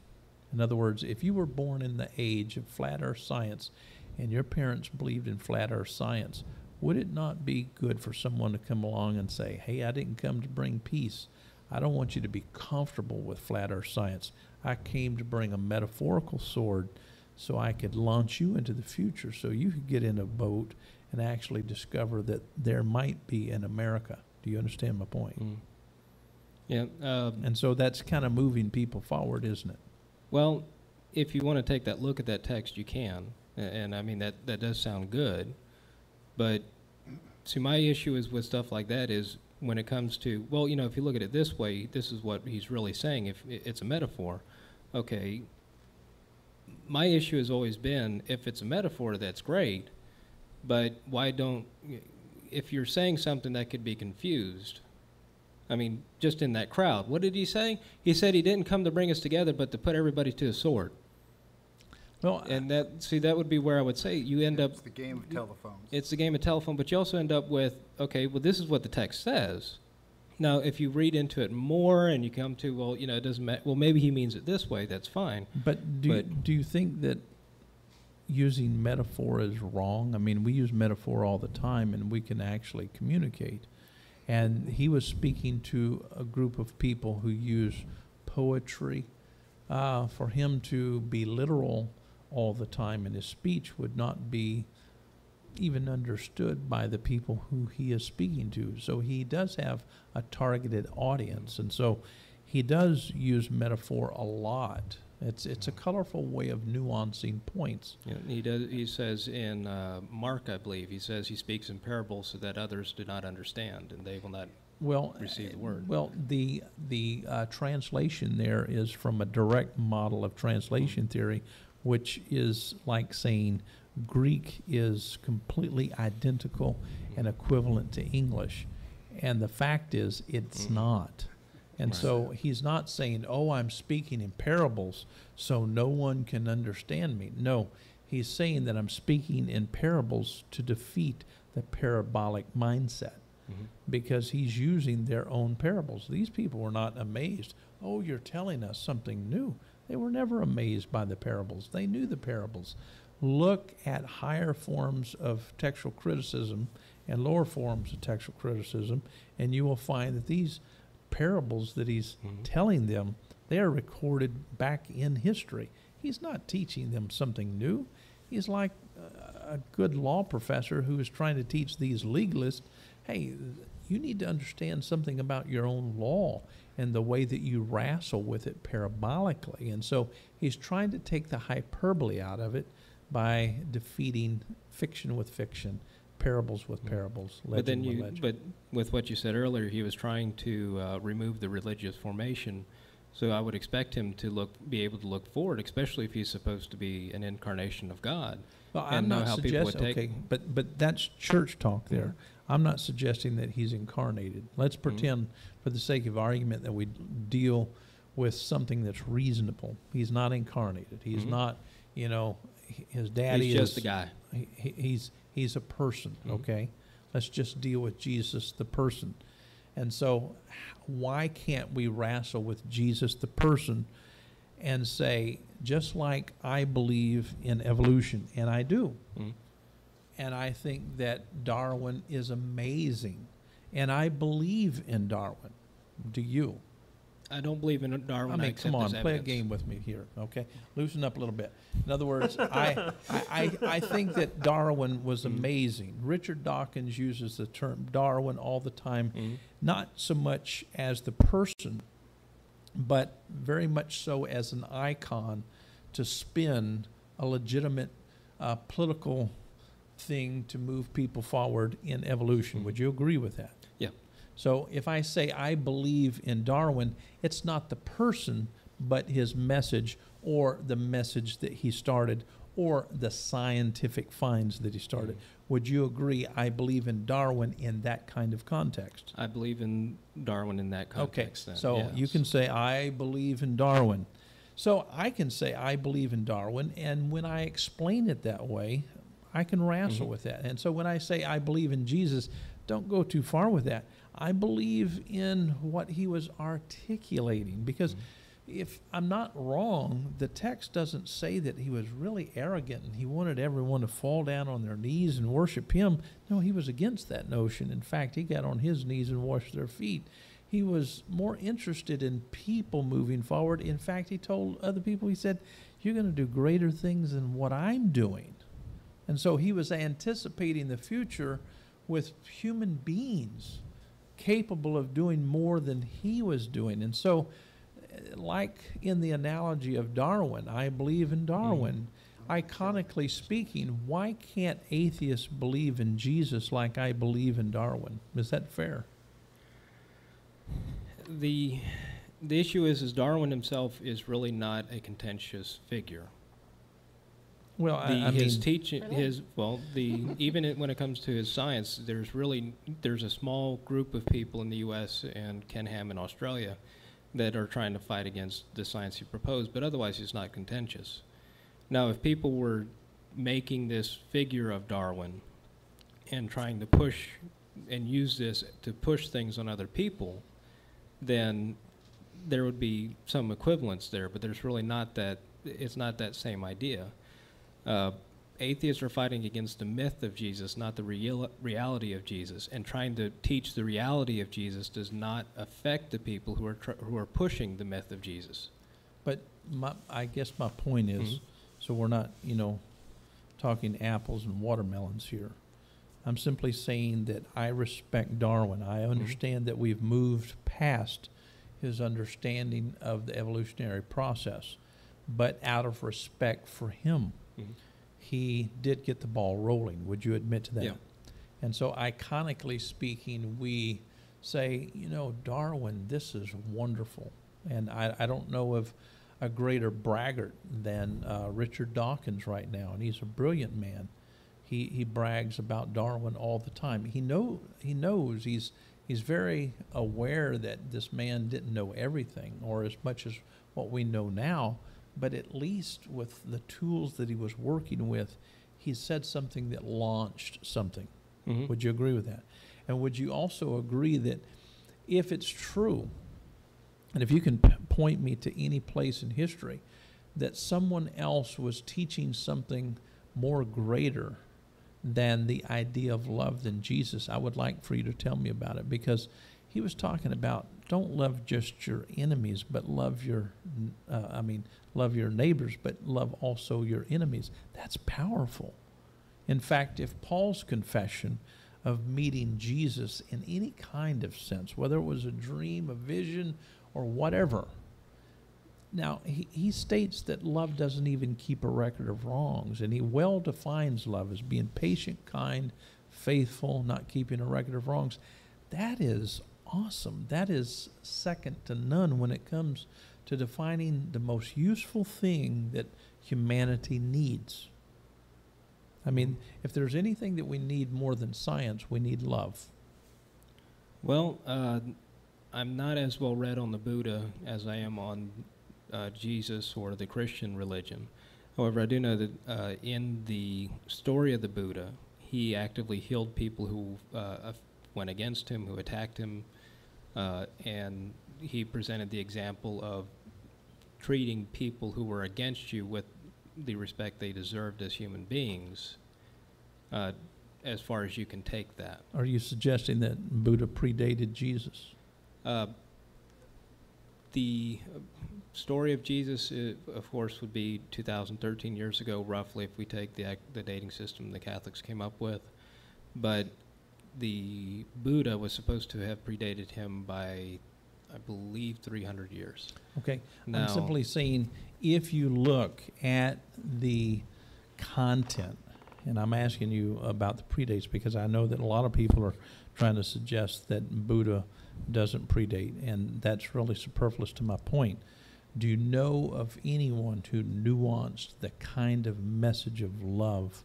In other words, if you were born in the age of flat earth science and your parents believed in flat earth science, would it not be good for someone to come along and say, hey, I didn't come to bring peace. I don't want you to be comfortable with flat earth science. I came to bring a metaphorical sword so I could launch you into the future so you could get in a boat and actually discover that there might be an America. Do you understand my point? Mm. Yeah. And so that's kind of moving people forward, isn't it? Well, if you want to take that look at that text, you can. And I mean, that does sound good. But see, my issue is with stuff like that is when it comes to, well, you know, if you look at it this way, this is what he's really saying. If it's a metaphor, okay, my issue has always been, if it's a metaphor, that's great. But why don't, if you're saying something that could be confused, I mean, just in that crowd, what did he say? He said he didn't come to bring us together, but to put everybody to a sword. Well, And that would be where I would say you end up. It's the game of telephones. It's the game of telephone, but you also end up with, okay, well, this is what the text says. Now, if you read into it more and you come to, well, you know, it doesn't matter. Well, maybe he means it this way. That's fine. but do you think that using metaphor is wrong? I mean, we use metaphor all the time, and we can actually communicate. And he was speaking to a group of people who use poetry. For him to be literal all the time in his speech would not be even understood by the people who he is speaking to. So he does have a targeted audience, and so he does use metaphor a lot. It's a colorful way of nuancing points. You know, he does. He says in Mark, I believe, he says he speaks in parables so that others do not understand, and they will not receive the word. Well, the translation there is from a direct model of translation theory, which is like saying Greek is completely identical and equivalent to English. And the fact is, it's not. And Right. so he's not saying, oh, I'm speaking in parables so no one can understand me. No, he's saying that I'm speaking in parables to defeat the parabolic mindset, because he's using their own parables. These people were not amazed. Oh, you're telling us something new. They were never amazed by the parables. They knew the parables. Look at higher forms of textual criticism and lower forms of textual criticism, and you will find that these parables that he's telling them, they are recorded back in history. He's not teaching them something new. He's like a good law professor who is trying to teach these legalists, hey, you need to understand something about your own law and the way that you wrestle with it parabolically. And so he's trying to take the hyperbole out of it by defeating fiction with fiction, parables with parables, legend with legend. But with what you said earlier, he was trying to remove the religious formation. So I would expect him to be able to look forward, especially if he's supposed to be an incarnation of God. Well, and I'm know not how people would suggesting, take. okay, but that's church talk there. I'm not suggesting that he's incarnated. Let's pretend, for the sake of argument, that we deal with something that's reasonable. He's not incarnated. He's not, you know, his daddy He's just a guy. He's a person, okay? Let's just deal with Jesus, the person. And so why can't we wrestle with Jesus, the person, and say, just like I believe in evolution, and I do, and I think that Darwin is amazing, and I believe in Darwin. Do you? I don't believe in Darwin. I mean, accept come on, his play a evidence. game with me here, okay? Loosen up a little bit. In other words, I think that Darwin was amazing. Richard Dawkins uses the term Darwin all the time, not so much as the person, but very much so as an icon to spin a legitimate political thing to move people forward in evolution. Would you agree with that? Yeah. So if I say I believe in Darwin, it's not the person, but his message or the message that he started or the scientific finds that he started. Would you agree I believe in Darwin in that kind of context? I believe in Darwin in that context. Okay, then, so yes. you can say I believe in Darwin. So I can say I believe in Darwin, and when I explain it that way, I can wrestle with that. And so when I say I believe in Jesus, don't go too far with that. I believe in what he was articulating, because if I'm not wrong, the text doesn't say that he was really arrogant and he wanted everyone to fall down on their knees and worship him. No, he was against that notion. In fact, he got on his knees and washed their feet. He was more interested in people moving forward. In fact, he told other people, he said, you're going to do greater things than what I'm doing. And so he was anticipating the future with human beings capable of doing more than he was doing. And so, like in the analogy of Darwin, I believe in Darwin. Iconically speaking, why can't atheists believe in Jesus like I believe in Darwin? Is that fair? The issue is Darwin himself is really not a contentious figure. Well, His mean, teaching, Really? even when it comes to his science, there's a small group of people in the U.S. and Ken Ham in Australia that are trying to fight against the science he proposed, but otherwise he's not contentious. Now, if people were making this figure of Darwin and trying to push and use this to push things on other people, then there would be some equivalence there, but there's really not that, it's not that same idea. Atheists are fighting against the myth of Jesus, not the reality of Jesus, and trying to teach the reality of Jesus does not affect the people who are pushing the myth of Jesus. but I guess my point is, so we're not, talking apples and watermelons here. I'm simply saying that I respect Darwin. I understand that we've moved past his understanding of the evolutionary process, but out of respect for him, he did get the ball rolling. Would you admit to that? Yeah. And so iconically speaking, we say, Darwin, this is wonderful. And I don't know of a greater braggart than Richard Dawkins right now, and he's a brilliant man. He brags about Darwin all the time. He knows he's very aware that this man didn't know everything or as much as what we know now, but at least with the tools that he was working with, he said something that launched something. Would you agree with that? And would you also agree that if it's true, and if you can point me to any place in history that someone else was teaching something more greater than the idea of love than Jesus, I would like for you to tell me about it, because he was talking about don't love just your enemies, but love your neighbors, but love also your enemies. That's powerful. In fact, if Paul's confession of meeting Jesus in any kind of sense, whether it was a dream, a vision, or whatever, now he states that love doesn't even keep a record of wrongs, and he well defines love as being patient, kind, faithful, not keeping a record of wrongs. That is awesome. That is second to none when it comes to defining the most useful thing that humanity needs. I mean, if there's anything that we need more than science, we need love. Well, I'm not as well read on the Buddha as I am on Jesus or the Christian religion. However, I do know that in the story of the Buddha, he actively healed people who went against him, who attacked him, and he presented the example of treating people who were against you with the respect they deserved as human beings, as far as you can take that. Are you suggesting that Buddha predated Jesus? The story of Jesus, of course, would be 2,013 years ago, roughly, if we take the dating system the Catholics came up with. But the Buddha was supposed to have predated him by, I believe, 300 years. Okay. Now, I'm simply saying if you look at the content, and I'm asking you about the predates because I know that a lot of people are trying to suggest that Buddha doesn't predate, and that's really superfluous to my point. Do you know of anyone who nuanced the kind of message of love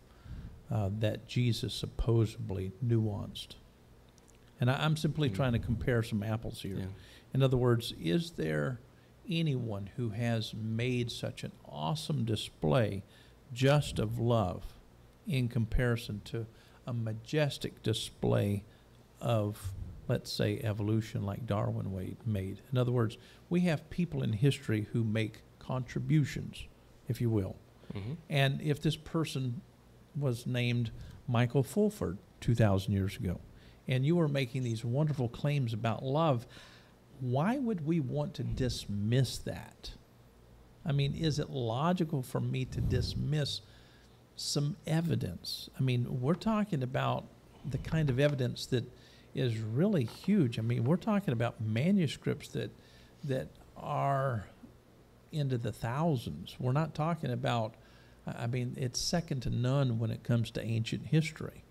that Jesus supposedly nuanced? And I'm simply trying to compare some apples here. Yeah. In other words, is there anyone who has made such an awesome display just of love in comparison to a majestic display of let's say, evolution like Darwin made. In other words, we have people in history who make contributions, if you will. Mm-hmm. And if this person was named Michael Fulford 2,000 years ago, and you were making these wonderful claims about love, why would we want to dismiss that? I mean, is it logical for me to dismiss some evidence? I mean, we're talking about the kind of evidence that is really huge. I mean, we're talking about manuscripts that are into the thousands. We're not talking about, I mean, it's second to none when it comes to ancient history.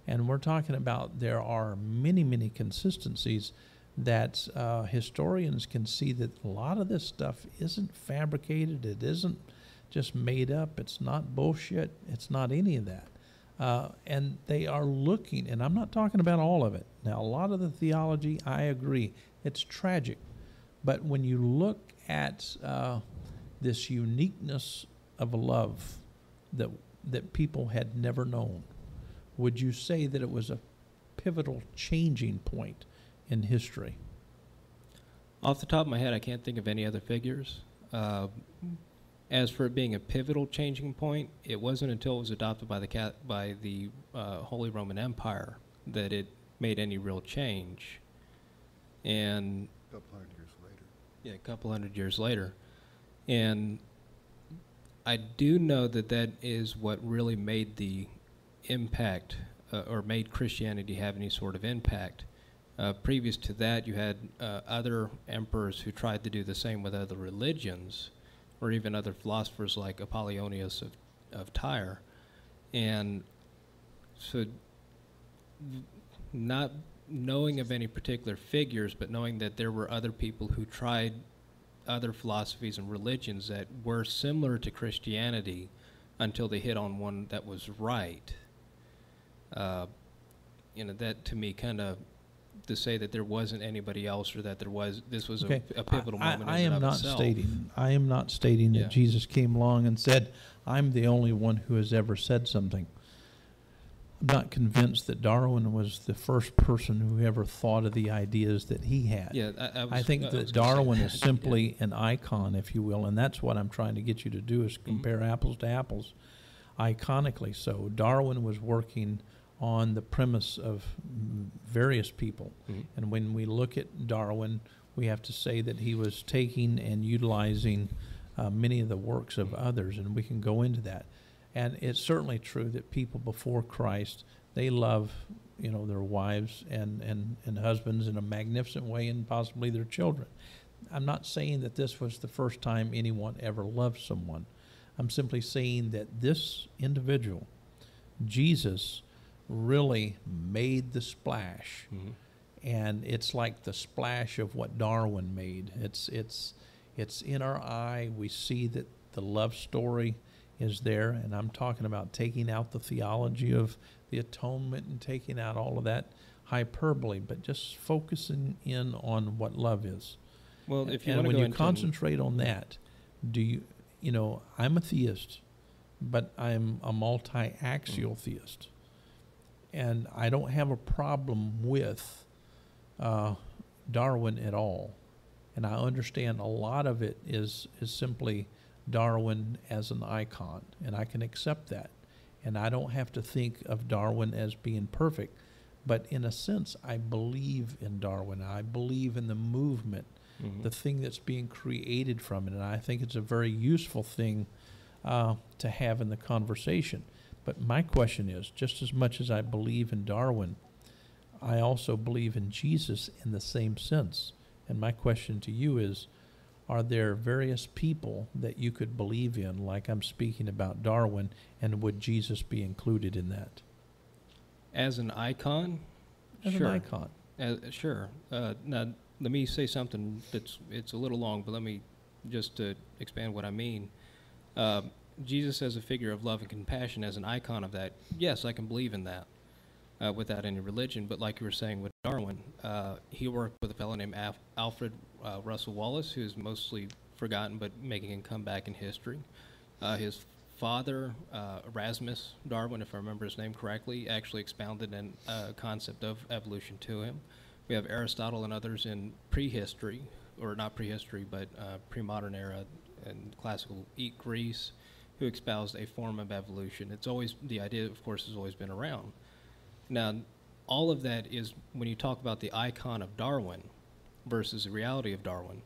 And we're talking about there are many, many consistencies that historians can see that a lot of this stuff isn't fabricated. It isn't just made up. It's not bullshit. It's not any of that. And they are looking, and I'm not talking about all of it. Now, a lot of the theology, I agree, it's tragic. But when you look at this uniqueness of a love that people had never known, would you say that it was a pivotal changing point in history? Off the top of my head, I can't think of any other figures. As for it being a pivotal changing point, it wasn't until it was adopted by the Holy Roman Empire that it made any real change. And A couple hundred years later. yeah, a couple hundred years later. And I do know that that is what really made the impact, or made Christianity have any sort of impact. Previous to that, you had other emperors who tried to do the same with other religions, or even other philosophers like Apollonius of Tyre. And so not knowing of any particular figures, but knowing that there were other people who tried other philosophies and religions that were similar to Christianity until they hit on one that was right. That to me kind of, to say that there wasn't anybody else, or that this was Okay. a pivotal moment I in am and of not itself. I am not stating that Yeah. Jesus came along and said, I'm the only one who has ever said something. I'm not convinced that Darwin was the first person who ever thought of the ideas that he had. Yeah, I think was that gonna say Darwin that. is simply an icon, if you will, and that's what I'm trying to get you to do, is compare apples to apples, iconically so. Darwin was working on the premise of various people. Mhm. And when we look at Darwin, we have to say that he was taking and utilizing many of the works of others, and we can go into that. And it's certainly true that people before Christ, they love, their wives and husbands in a magnificent way, and possibly their children. I'm not saying that this was the first time anyone ever loved someone. I'm simply saying that this individual, Jesus, really made the splash. Mhm. And it's like the splash of what Darwin made. It's in our eye. We see that the love story is there, and I'm talking about taking out the theology of the atonement and taking out all of that hyperbole, but just focusing in on what love is. Well, if you And want to when go you into concentrate on that, I'm a theist, but I'm a multi-axial theist. And I don't have a problem with Darwin at all. And I understand a lot of it is simply Darwin as an icon, and I can accept that. And I don't have to think of Darwin as being perfect. But in a sense, I believe in Darwin. I believe in the movement, the thing that's being created from it. And I think it's a very useful thing to have in the conversation. But my question is, just as much as I believe in Darwin, I also believe in Jesus in the same sense. And my question to you is, are there various people that you could believe in, like I'm speaking about Darwin, and would Jesus be included in that? as an icon, As sure. an icon. Sure. Now, let me say something it's a little long, but let me just expand what I mean. Jesus as a figure of love and compassion, as an icon of that, yes, I can believe in that without any religion. But like you were saying with Darwin, he worked with a fellow named Alfred Russel Wallace, who's mostly forgotten but making a comeback in history. His father, Erasmus Darwin, if I remember his name correctly, actually expounded a concept of evolution to him. We have Aristotle and others in prehistory, or not prehistory, but pre-modern era and classical Greece, who espoused a form of evolution. It's always, the idea, of course, has always been around. Now, all of that is, when you talk about the icon of Darwin versus the reality of Darwin,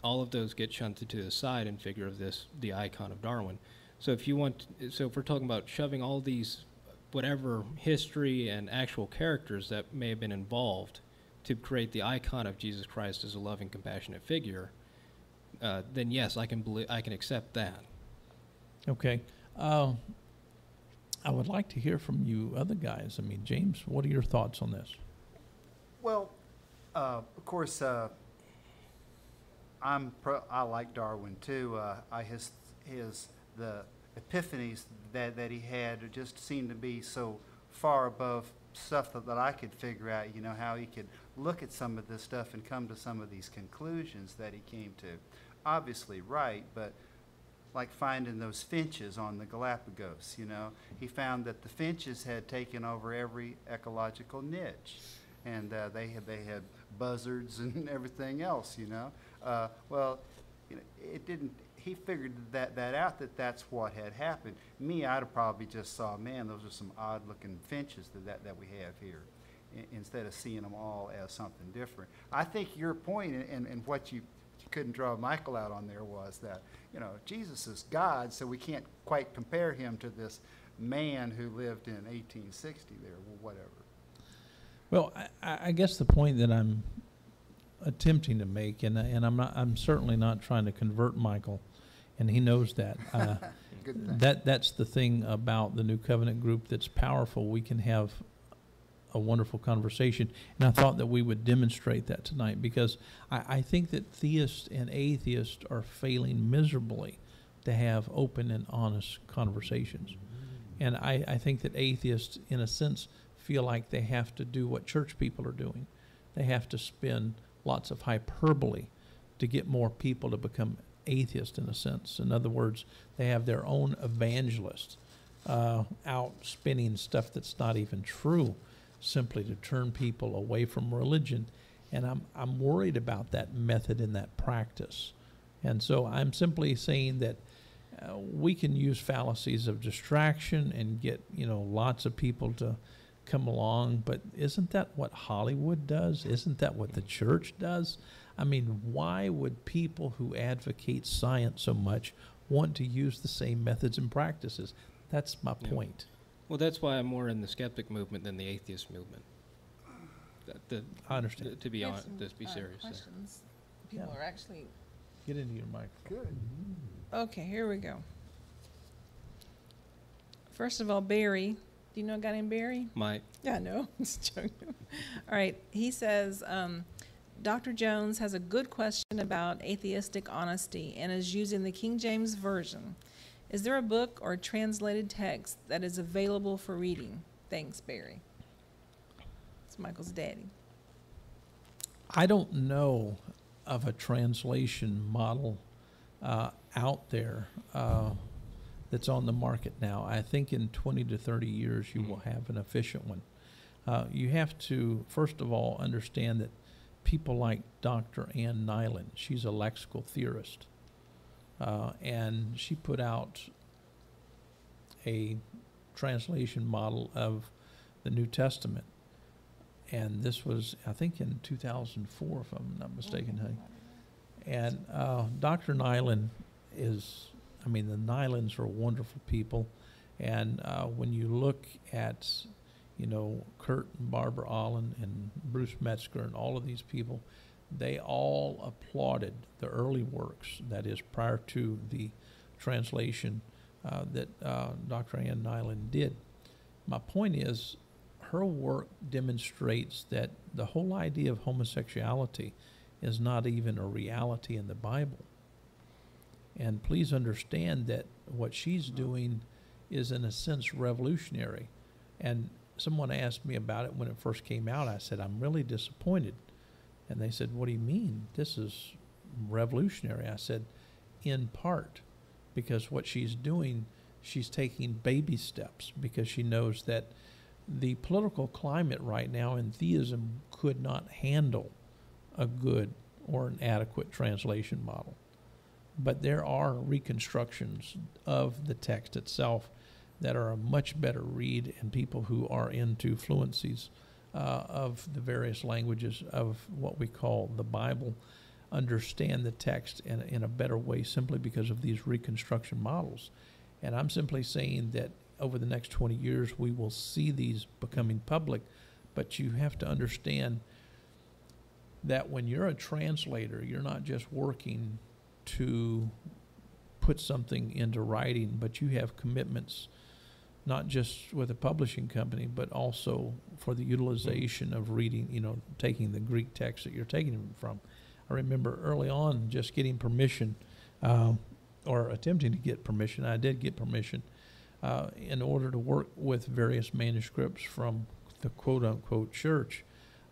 all of those get shunted to the side in figure of this, the icon of Darwin. So if you want, so if we're talking about shoving all these, whatever history and actual characters that may have been involved to create the icon of Jesus Christ as a loving, compassionate figure, then yes, I can accept that. Okay. I would like to hear from you other guys. I mean, James, what are your thoughts on this? Well, of course, I like Darwin too. The epiphanies that he had just seemed to be so far above stuff that I could figure out. You know, how he could look at some of this stuff and come to some of these conclusions that he came to. Obviously right, but like finding those finches on the Galapagos, you know. He found that the finches had taken over every ecological niche, and they had buzzards and everything else, you know. Well, you know, it didn't. He figured that out, that's what had happened. Me, I'd have probably just saw, man, those are some odd-looking finches that we have here, instead of seeing them all as something different. I think your point and what you couldn't draw Michael out on there was that, you know, Jesus is God, so we can't quite compare him to this man who lived in 1860 there, or whatever. Well, I guess the point that I'm attempting to make, and I'm certainly not trying to convert Michael, and he knows that. Good thing. That's the thing about the New Covenant group that's powerful. We can have a wonderful conversation, and I thought that we would demonstrate that tonight, because I think that theists and atheists are failing miserably to have open and honest conversations. And I think that atheists, in a sense, feel like they have to do what church people are doing. They have to spend lots of hyperbole to get more people to become atheists, in a sense. In other words, they have their own evangelists out spinning stuff that's not even true, simply to turn people away from religion. And I'm worried about that method and that practice. And so I'm simply saying that we can use fallacies of distraction and get, you know, lots of people to come along, but isn't that what Hollywood does? Isn't that what the church does? I mean, why would people who advocate science so much want to use the same methods and practices? That's my point. Well, that's why I'm more in the skeptic movement than the atheist movement. I understand. To be We have honest, some, let's be serious. Questions. People Yeah. are actually, Get into your microphone. Good. okay, here we go. First of all, Barry, do you know a guy named Barry? Mike, Yeah, no, just joking. All right, he says, Dr. Jones has a good question about atheistic honesty and is using the King James Version. Is there a book or translated text that is available for reading? Thanks, Barry. It's Michael's daddy. I don't know of a translation model out there that's on the market now. I think in 20 to 30 years you will have an efficient one. You have to, first of all, understand that people like Dr. Ann Nyland, she's a lexical theorist, and she put out a translation model of the New Testament. And this was, I think, in 2004, if I'm not mistaken, honey. And Dr. Nyland is, I mean, the Nylands are wonderful people. And when you look at, you know, Kurt and Barbara Allen and Bruce Metzger and all of these people, they all applauded the early works, that is, prior to the translation that Dr. Ann Nyland did. My point is, her work demonstrates that the whole idea of homosexuality is not even a reality in the Bible. And please understand that what she's doing is, in a sense, revolutionary. And someone asked me about it when it first came out. I said, I'm really disappointed. And they said, what do you mean? This is revolutionary. I said, in part, because what she's doing, she's taking baby steps, because she knows that the political climate right now in theism could not handle a good or an adequate translation model. But there are reconstructions of the text itself that are a much better read, and people who are into fluencies of the various languages of what we call the Bible understand the text in a better way simply because of these reconstruction models. And I'm simply saying that over the next 20 years we will see these becoming public, but you have to understand that when you're a translator, you're not just working to put something into writing, but you have commitments not just with a publishing company, but also for the utilization of reading, taking the Greek text that you're taking them from. I remember early on just getting permission, or attempting to get permission. I did get permission in order to work with various manuscripts from the quote-unquote church.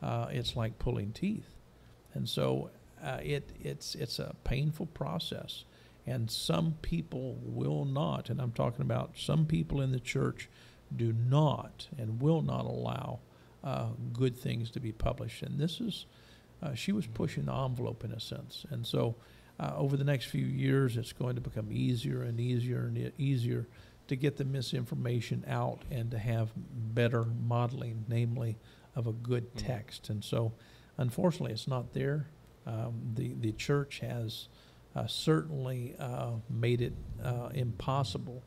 It's like pulling teeth. And so it's a painful process. And some people will not, and I'm talking about some people in the church, do not and will not allow good things to be published. And this is, she was pushing the envelope in a sense. And so over the next few years, it's going to become easier and easier and easier to get the misinformation out and to have better modeling, namely of a good text. And so, unfortunately, it's not there. The church has certainly made it impossible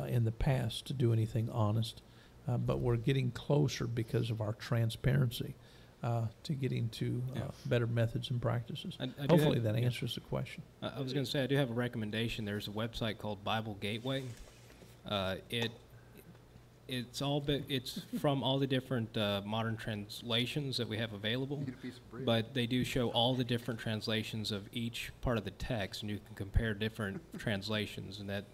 in the past to do anything honest, but we're getting closer because of our transparency to getting to better methods and practices. I Hopefully that answers the question. I was going to say, I do have a recommendation. There's a website called Bible Gateway. It's from all the different modern translations that we have available, Get a piece of bread. but they do show all the different translations of each part of the text, and you can compare different translations, and that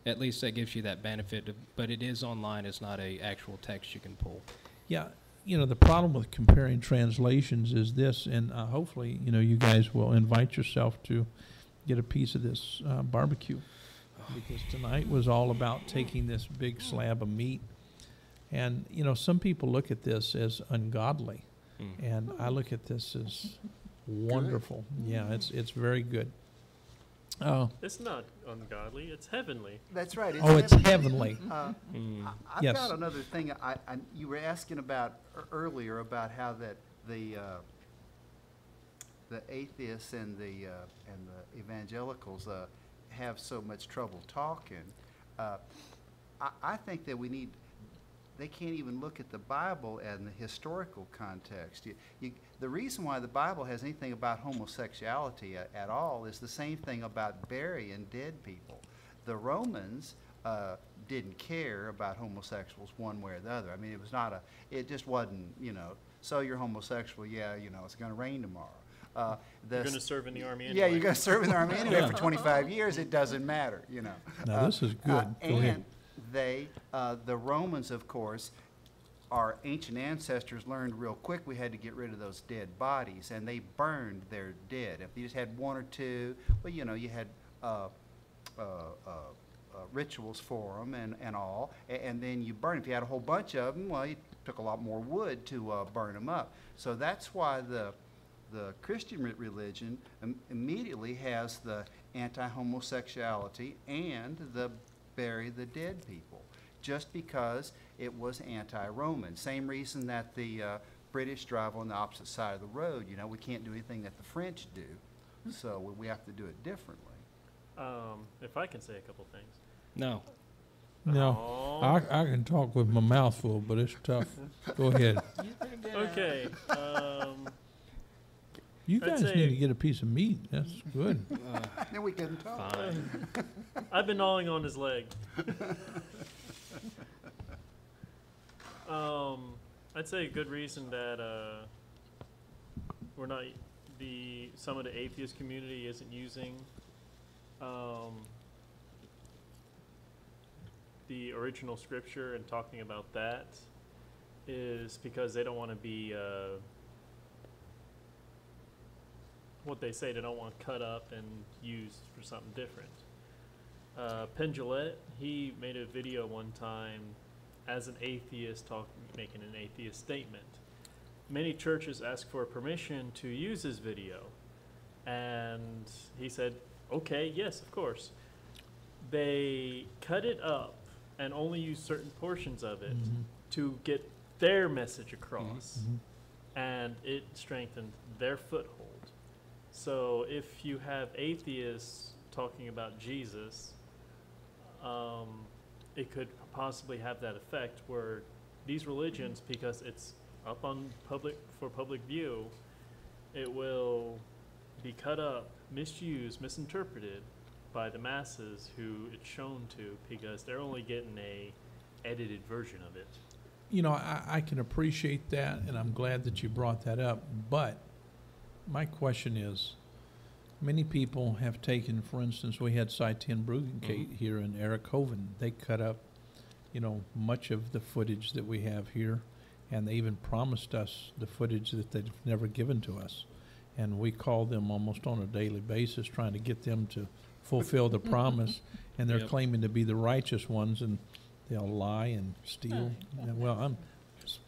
at least that gives you that benefit. But it is online; it's not a actual text you can pull. Yeah, the problem with comparing translations is this, and hopefully, you guys will invite yourself to get a piece of this barbecue, because tonight was all about taking this big slab of meat. And, some people look at this as ungodly, and I look at this as wonderful. Yeah, it's very good. It's not ungodly, it's heavenly. That's right. It's heavenly. I've Yes. got another thing. You were asking about earlier about how that the atheists and the evangelicals have so much trouble talking. I think that they can't even look at the Bible and the historical context. The reason why the Bible has anything about homosexuality at all is the same thing about burying dead people. The Romans didn't care about homosexuals one way or the other. I mean, it just wasn't, so you're homosexual, it's going to rain tomorrow. You're going to serve in the army anyway. Yeah, you're going to serve in the army anyway for 25 years. It doesn't matter, Now, this is good. Go ahead. The Romans, of course, our ancient ancestors learned real quick we had to get rid of those dead bodies, and they burned their dead. If you just had one or two, well, you had rituals for them and all, and then you burn. If you had a whole bunch of them, well, you took a lot more wood to burn them up. So that's why the Christian religion immediately has the anti-homosexuality and the bury the dead people, just because it was anti-Roman. Same reason that the British drive on the opposite side of the road. We can't do anything that the French do, so we have to do it differently. If I can say a couple things. No, Aw. I can talk with my mouth full, but it's tough. Go ahead. Okay. You I'd guys say- need to get a piece of meat. That's good. Then we can talk. Fine. I've been gnawing on his leg. I'd say a good reason that we're not some of the atheist community isn't using the original scripture and talking about that is because they don't want to be what they say, they don't want cut up and used for something different. Penn Jillette, he made a video one time as an atheist making an atheist statement. Many churches ask for permission to use his video, and he said, okay, yes, of course. They cut it up and only use certain portions of it to get their message across, and it strengthened their foothold. So if you have atheists talking about Jesus, it could possibly have that effect where these religions, because it's up on public view, it will be cut up, misused, misinterpreted by the masses who it's shown to, because they're only getting a edited version of it. You know, I can appreciate that, and I'm glad that you brought that up. But my question is, many people have taken, for instance, we had Cy Ten Bruggen here in Eric Hoven. They cut up, you know, much of the footage that we have here, and they even promised us the footage that they've never given to us. And we call them almost on a daily basis, trying to get them to fulfill the promise, and they're Yep. claiming to be the righteous ones, and they'll lie and steal. Well, I'm just,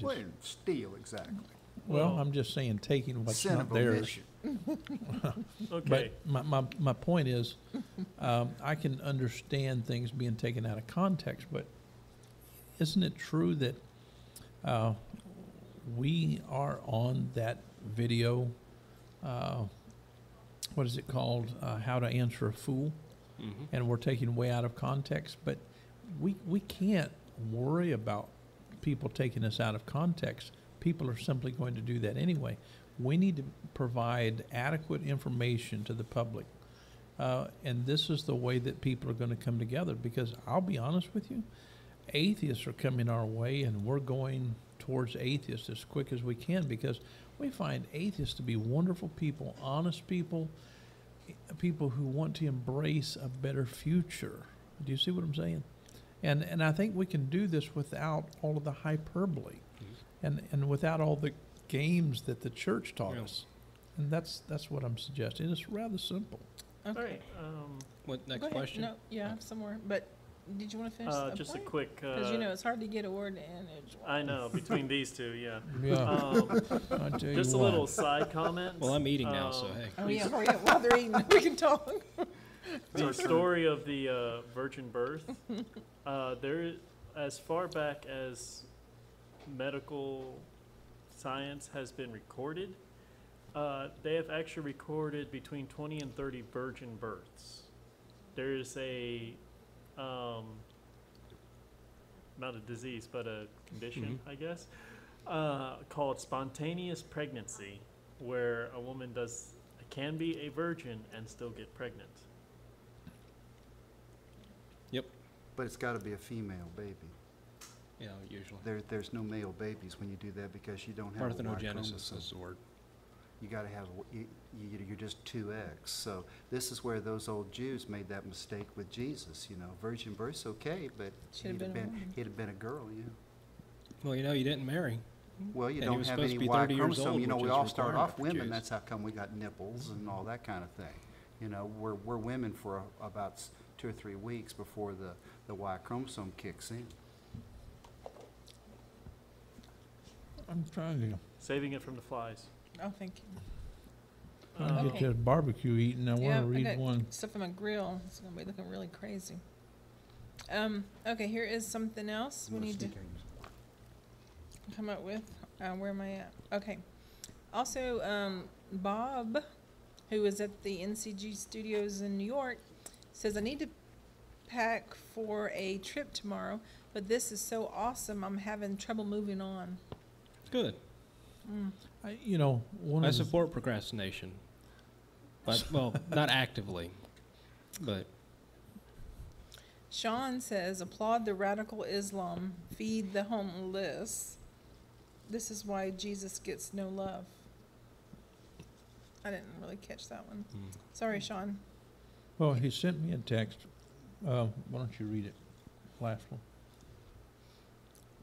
What did steal exactly? well, I'm just saying, taking what's Sin not of theirs. omission. Okay. But my point is, I can understand things being taken out of context, but isn't it true that we are on that video, what is it called, How to Answer a Fool? And we're taken way out of context, but we can't worry about people taking us out of context. People are simply going to do that anyway. We need to provide adequate information to the public. And this is the way that people are going to come together, because I'll be honest with you, atheists are coming our way, and we're going towards atheists as quick as we can, because we find atheists to be wonderful people, honest people, people who want to embrace a better future. Do you see what I'm saying? And I think we can do this without all of the hyperbole and without all the games that the church taught Yeah. us. And that's what I'm suggesting. It's rather simple. All Okay. right. What, Go next ahead. question? No, yeah, somewhere. But did you want to finish the Just point? a quick. Because, you know, it's hard to get a word in edgewise. I know, between these two, yeah. Yeah. I tell you Just a what. little side comment. Well, I'm eating now, so hey. Oh, yeah, hurry up while they're eating. We can talk. The story of the virgin birth, there, as far back as medical science has been recorded, they have actually recorded between 20 and 30 virgin births. There's a, not a disease, but a condition, I guess, called spontaneous pregnancy, where a woman can be a virgin and still get pregnant. Yep. But it's got to be a female baby. Yeah, usually. There's no male babies when you do that, because you don't have a Y Parthenogenesis chromosome. is the word. You got to have, you're just 2X. So this is where those old Jews made that mistake with Jesus. You know, virgin birth's okay, but Should have been a woman. he'd have been a girl, yeah. Well, you know, you didn't marry. Well, you And he don't was have supposed any to be Y 30 years chromosome. old, You know, which we is all start requirement off for women. Jews. That's how come we got nipples and all that kind of thing. You know, we're women for about 2 or 3 weeks before the Y chromosome kicks in. I'm trying to Saving it from the flies. Oh, thank you. get Okay. that barbecue eaten. I Yeah, want to I read got one. stuff on my grill. It's going to be looking really crazy. Okay, here is something else we need to come up with. Where am I at? Okay. Also, Bob, who is at the NCG studios in New York, says, I need to pack for a trip tomorrow, but this is so awesome, I'm having trouble moving on. Good. You know, one I of the, support procrastination. But, well, not actively, but Sean says, applaud the radical Islam, feed the homeless. This is why Jesus gets no love. I didn't really catch that one. Sorry, Sean. well, he sent me a text. Why don't you read it? Last one.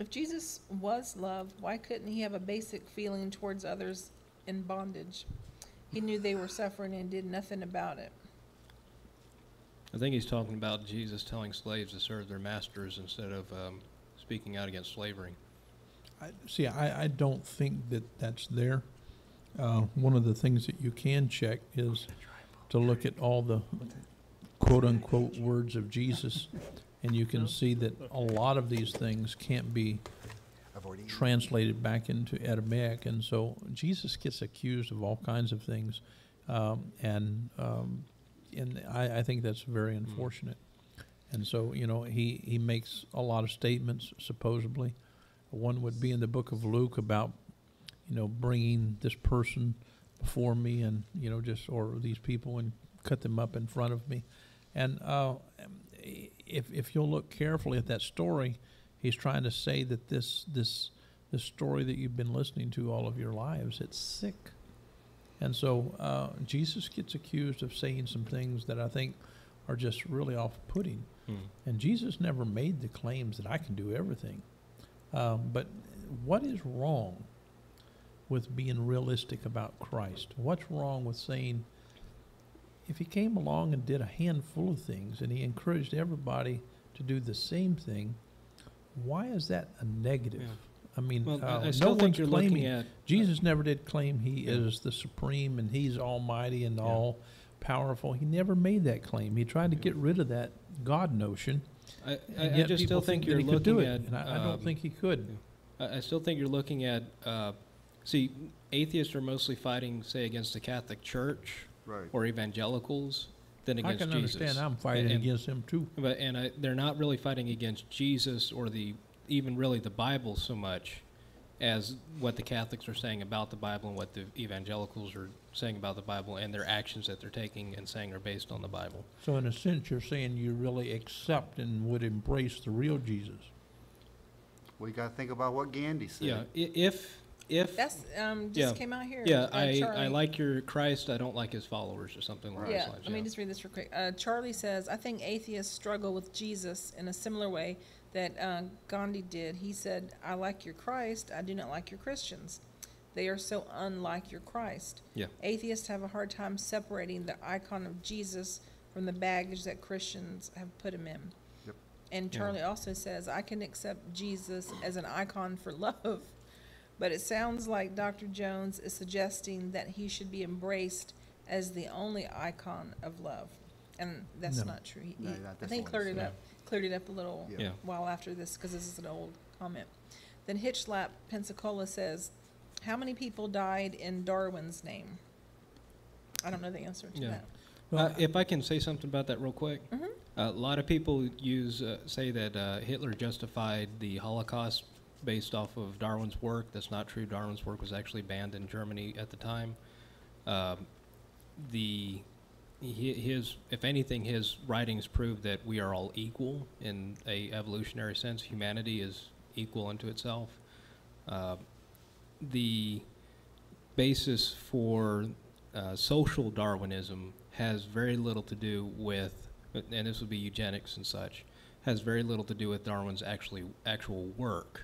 If Jesus was love, why couldn't he have a basic feeling towards others in bondage? He knew they were suffering and did nothing about it. I think he's talking about Jesus telling slaves to serve their masters instead of speaking out against slavery. I don't think that that's there. One of the things that you can check is to look at all the quote-unquote words of Jesus, and you can see that a lot of these things can't be translated back into Aramaic, and so Jesus gets accused of all kinds of things, and I think that's very unfortunate. And so, he makes a lot of statements, supposedly. One would be in the book of Luke about, bringing this person before me and, or these people and cut them up in front of me. And if you'll look carefully at that story, he's trying to say that this story that you've been listening to all of your lives, it's sick. And so Jesus gets accused of saying some things that I think are just really off-putting. And Jesus never made the claims that I can do everything. But what is wrong with being realistic about Christ? What's wrong with saying, if he came along and did a handful of things and he encouraged everybody to do the same thing, why is that a negative? Yeah. I mean, Well, I no still think one's you're claiming, looking at Jesus never did claim he is the supreme and he's almighty and all powerful. He never made that claim. He tried to get rid of that God notion. I Yet just people still think that you're he could do looking it, at. and I don't think he could. I still think you're looking at. See, atheists are mostly fighting, say, against the Catholic Church Right. or evangelicals than I against can Jesus. understand. I'm fighting And- against him too. But they're not really fighting against Jesus or even really the Bible so much as what the Catholics are saying about the Bible and what the evangelicals are saying about the Bible, and their actions that they're taking and saying are based on the Bible. So in a sense, you're saying you really accept and would embrace the real Jesus. We got to think about what Gandhi said. Yeah, if That's, just Yeah. came out here. yeah, I Charlie. like your Christ, I don't like his followers, or something like Yeah, that. let me just read this real quick. Charlie says, I think atheists struggle with Jesus in a similar way that Gandhi did. He said, I like your Christ, I do not like your Christians. They are so unlike your Christ. Yeah. Atheists have a hard time separating the icon of Jesus from the baggage that Christians have put him in. Yep. And Charlie also says, I can accept Jesus as an icon for love, but it sounds like Dr. Jones is suggesting that he should be embraced as the only icon of love. And that's No. not true. No, I that's think not cleared it true. up, cleared it up a little Yeah. Yeah. while after this, because this is an old comment. Then Hitchlap Pensacola says, how many people died in Darwin's name? I don't know the answer to Yeah. that. Well, If I can say something about that real quick. Mhm. A lot of people say that Hitler justified the Holocaust based off of Darwin's work. That's not true. Darwin's work was actually banned in Germany at the time. If anything, his writings prove that we are all equal in a evolutionary sense. Humanity is equal unto itself. The basis for social Darwinism has very little to do with, and this would be eugenics and such, has very little to do with Darwin's actual work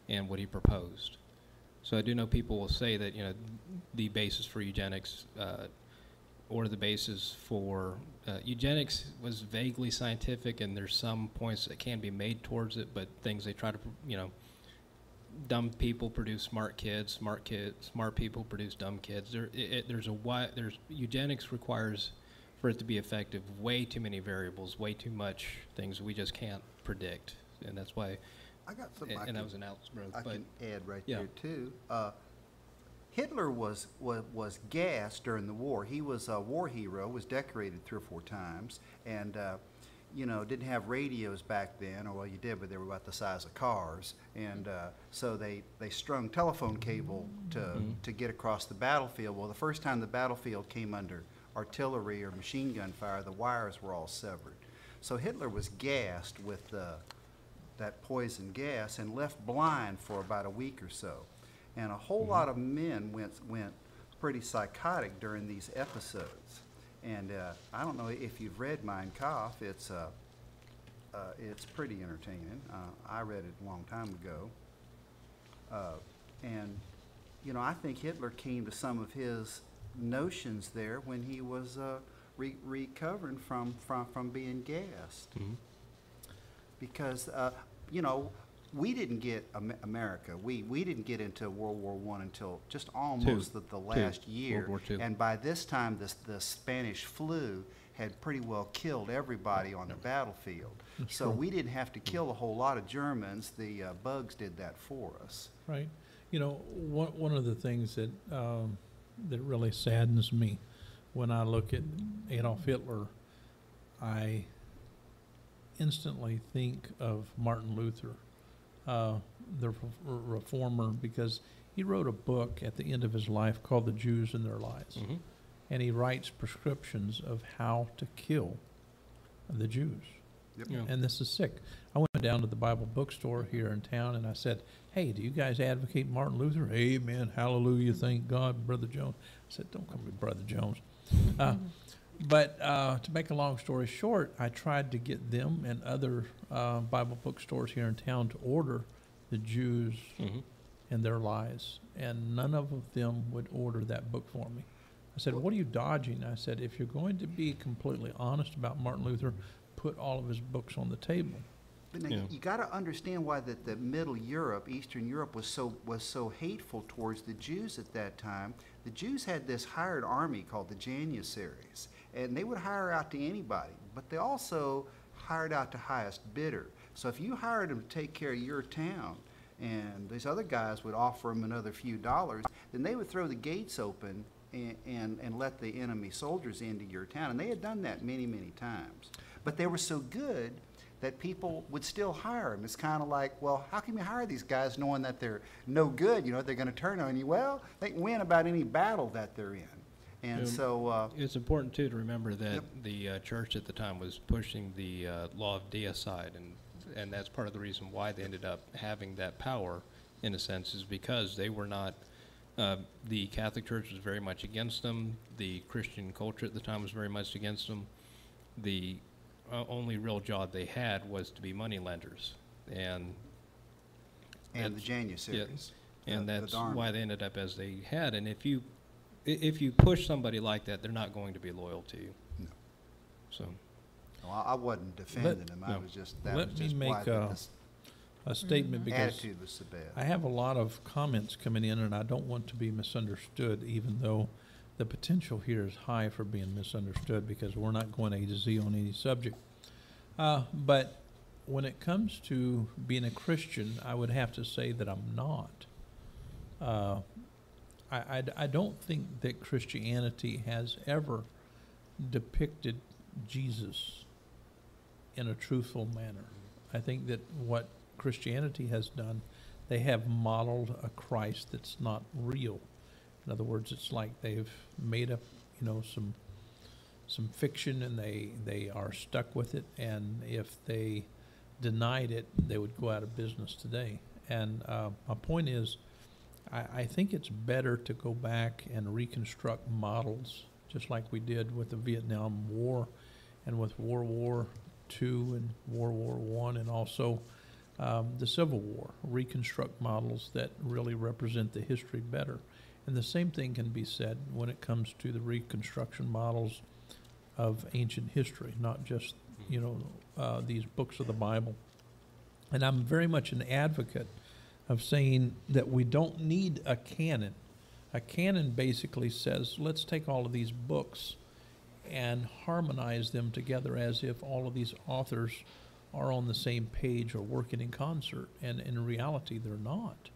and what he proposed. So I do know people will say that the basis for eugenics or the basis for eugenics was vaguely scientific, and there's some points that can be made towards it, but things they try to dumb people produce smart kids, smart people produce dumb kids. There's eugenics requires, for it to be effective, way too many variables, way too much things we just can't predict, and that's why. I got something And that was an outgrowth, I but can add right yeah. there too. Hitler was gassed during the war. He was a war hero, was decorated 3 or 4 times, and didn't have radios back then, or well, you did, but they were about the size of cars, and so they strung telephone cable to get across the battlefield. Well, the first time the battlefield came under artillery or machine gun fire, the wires were all severed. So Hitler was gassed with that poison gas and left blind for about a week or so. And a whole lot of men went pretty psychotic during these episodes. And I don't know if you've read Mein Kampf. It's pretty entertaining. I read it a long time ago. And I think Hitler came to some of his notions there when he was recovering from being gassed. Mhm. Because we didn't get America. We didn't get into World War I until just almost the last year. World War II. And by this time, the Spanish flu had pretty well killed everybody on the battlefield. That's So true. we didn't have to kill a whole lot of Germans. The bugs did that for us. Right. You know, one of the things that that really saddens me when I look at Adolf Hitler, I instantly think of Martin Luther, the reformer, because he wrote a book at the end of his life called The Jews and Their Lies. Mm-hmm. And he writes prescriptions of how to kill the Jews. Yep. Yeah. And this is sick. I went down to the Bible bookstore here in town and I said, hey, do you guys advocate Martin Luther? Amen, hallelujah, thank God, Brother Jones. I said, don't call me Brother Jones. But to make a long story short, I tried to get them and other Bible bookstores here in town to order the Jews Mm-hmm. and Their Lies, and none of them would order that book for me. I said, what are you dodging? I said, if you're going to be completely honest about Martin Luther, put all of his books on the table. But now Yeah. you got to understand why the Middle Europe, Eastern Europe, was so hateful towards the Jews at that time. The Jews had this hired army called the Janissaries, and they would hire out to anybody, but they also hired out to highest bidder. So if you hired them to take care of your town, and these other guys would offer them another few dollars, then they would throw the gates open and let the enemy soldiers into your town. And they had done that many, many times. But they were so good that people would still hire them. It's kind of like, well, how can you hire these guys knowing that they're no good? You know, they're going to turn on you. Well, they can win about any battle that they're in. And so... It's important, too, to remember that Yep. the church at the time was pushing the law of deicide, and that's part of the reason why they ended up having that power, in a sense, is because they were not... the Catholic Church was very much against them. The Christian culture at the time was very much against them. The only real job they had was to be money lenders, and the Janissaries. and the that's Dharma. why they ended up as they had. And if you push somebody like that, they're not going to be loyal to you. No. So Well, I wasn't defending them. I no. was just, Let was me just make why this a statement because attitude was so bad. I have a lot of comments coming in, and I don't want to be misunderstood, even though the potential here is high for being misunderstood because we're not going A to Z on any subject. But when it comes to being a Christian, I would have to say that I'm not. I don't think that Christianity has ever depicted Jesus in a truthful manner. I think that what Christianity has done, they have modeled a Christ that's not real. In other words, it's like they've made up, some fiction, and they are stuck with it. And if they denied it, they would go out of business today. And my point is, I think it's better to go back and reconstruct models, just like we did with the Vietnam War, and with World War II and World War I, and also the Civil War. Reconstruct models that really represent the history better. And the same thing can be said when it comes to the reconstruction models of ancient history, not just, these books of the Bible. And I'm very much an advocate of saying that we don't need a canon. A canon basically says, let's take all of these books and harmonize them together as if all of these authors are on the same page or working in concert. And in reality, they're not.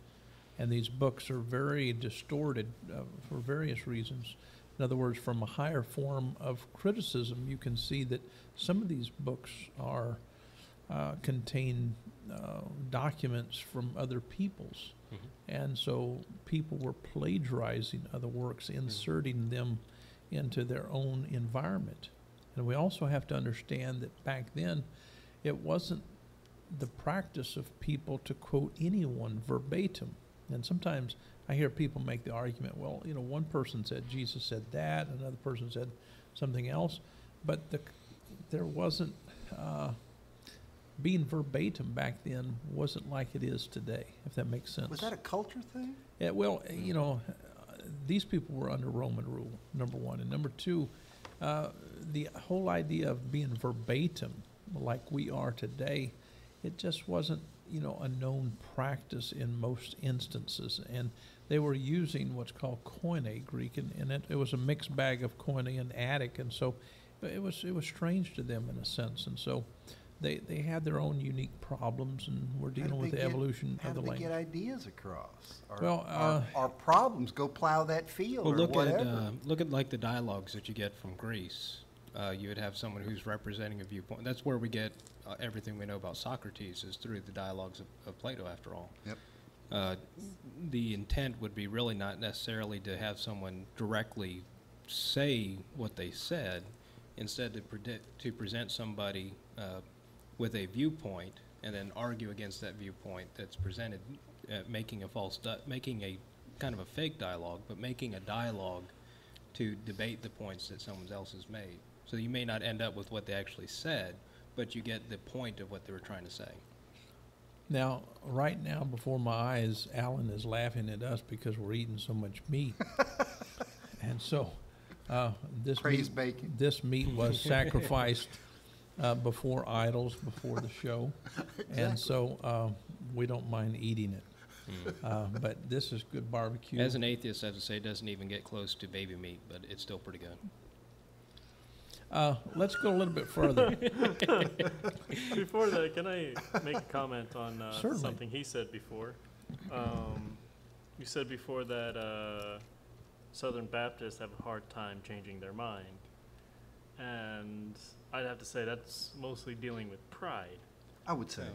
And these books are very distorted for various reasons. In other words, from a higher form of criticism, you can see that some of these books are contain documents from other peoples. Mm-hmm. And so people were plagiarizing other works, inserting them into their own environment. And we also have to understand that back then, it wasn't the practice of people to quote anyone verbatim. And sometimes I hear people make the argument, well, one person said Jesus said that, another person said something else, but there wasn't, being verbatim back then wasn't like it is today, if that makes sense. Was that a culture thing? Yeah, well, these people were under Roman rule, number one. And number two, the whole idea of being verbatim like we are today, it just wasn't, a known practice in most instances. And they were using what's called Koine Greek, and it was a mixed bag of Koine and Attic, and so it was strange to them in a sense. And so they had their own unique problems, and we're dealing with the evolution of the How do they get language. ideas across? Well, our problems go plow that field Well, or whatever. look at like the dialogues that you get from Greece. You would have someone who's representing a viewpoint. That's where we get everything we know about Socrates, is through the dialogues of Plato, after all. Yep. The intent would be really not necessarily to have someone directly say what they said, instead to present somebody with a viewpoint and then argue against that viewpoint that's presented, making a kind of a fake dialogue, but making a dialogue to debate the points that someone else has made. So you may not end up with what they actually said, but you get the point of what they were trying to say. Now, right now, before my eyes, Alan is laughing at us because we're eating so much meat. And so, Praise bacon. this meat was sacrificed before idols, before the show. And so, we don't mind eating it. But this is good barbecue. As an atheist, I have to say, it doesn't even get close to baby meat, but it's still pretty good. Let's go a little bit further. Before that, can I make a comment on Certainly. something he said before? You said before that Southern Baptists have a hard time changing their mind. And I'd have to say that's mostly dealing with pride. I would say.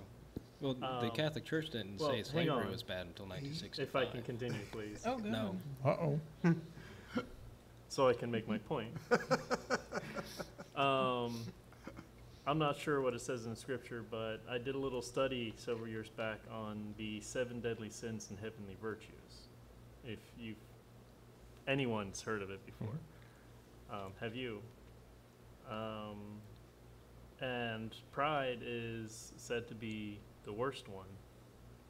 Well, the Catholic Church didn't well, say hang slavery on. was bad until 1965. If I can continue, please. Oh, good. No. Uh-oh. So I can make my point. I'm not sure what it says in Scripture, but I did a little study several years back on the 7 deadly sins and heavenly virtues. If anyone's heard of it before, have you? And pride is said to be the worst one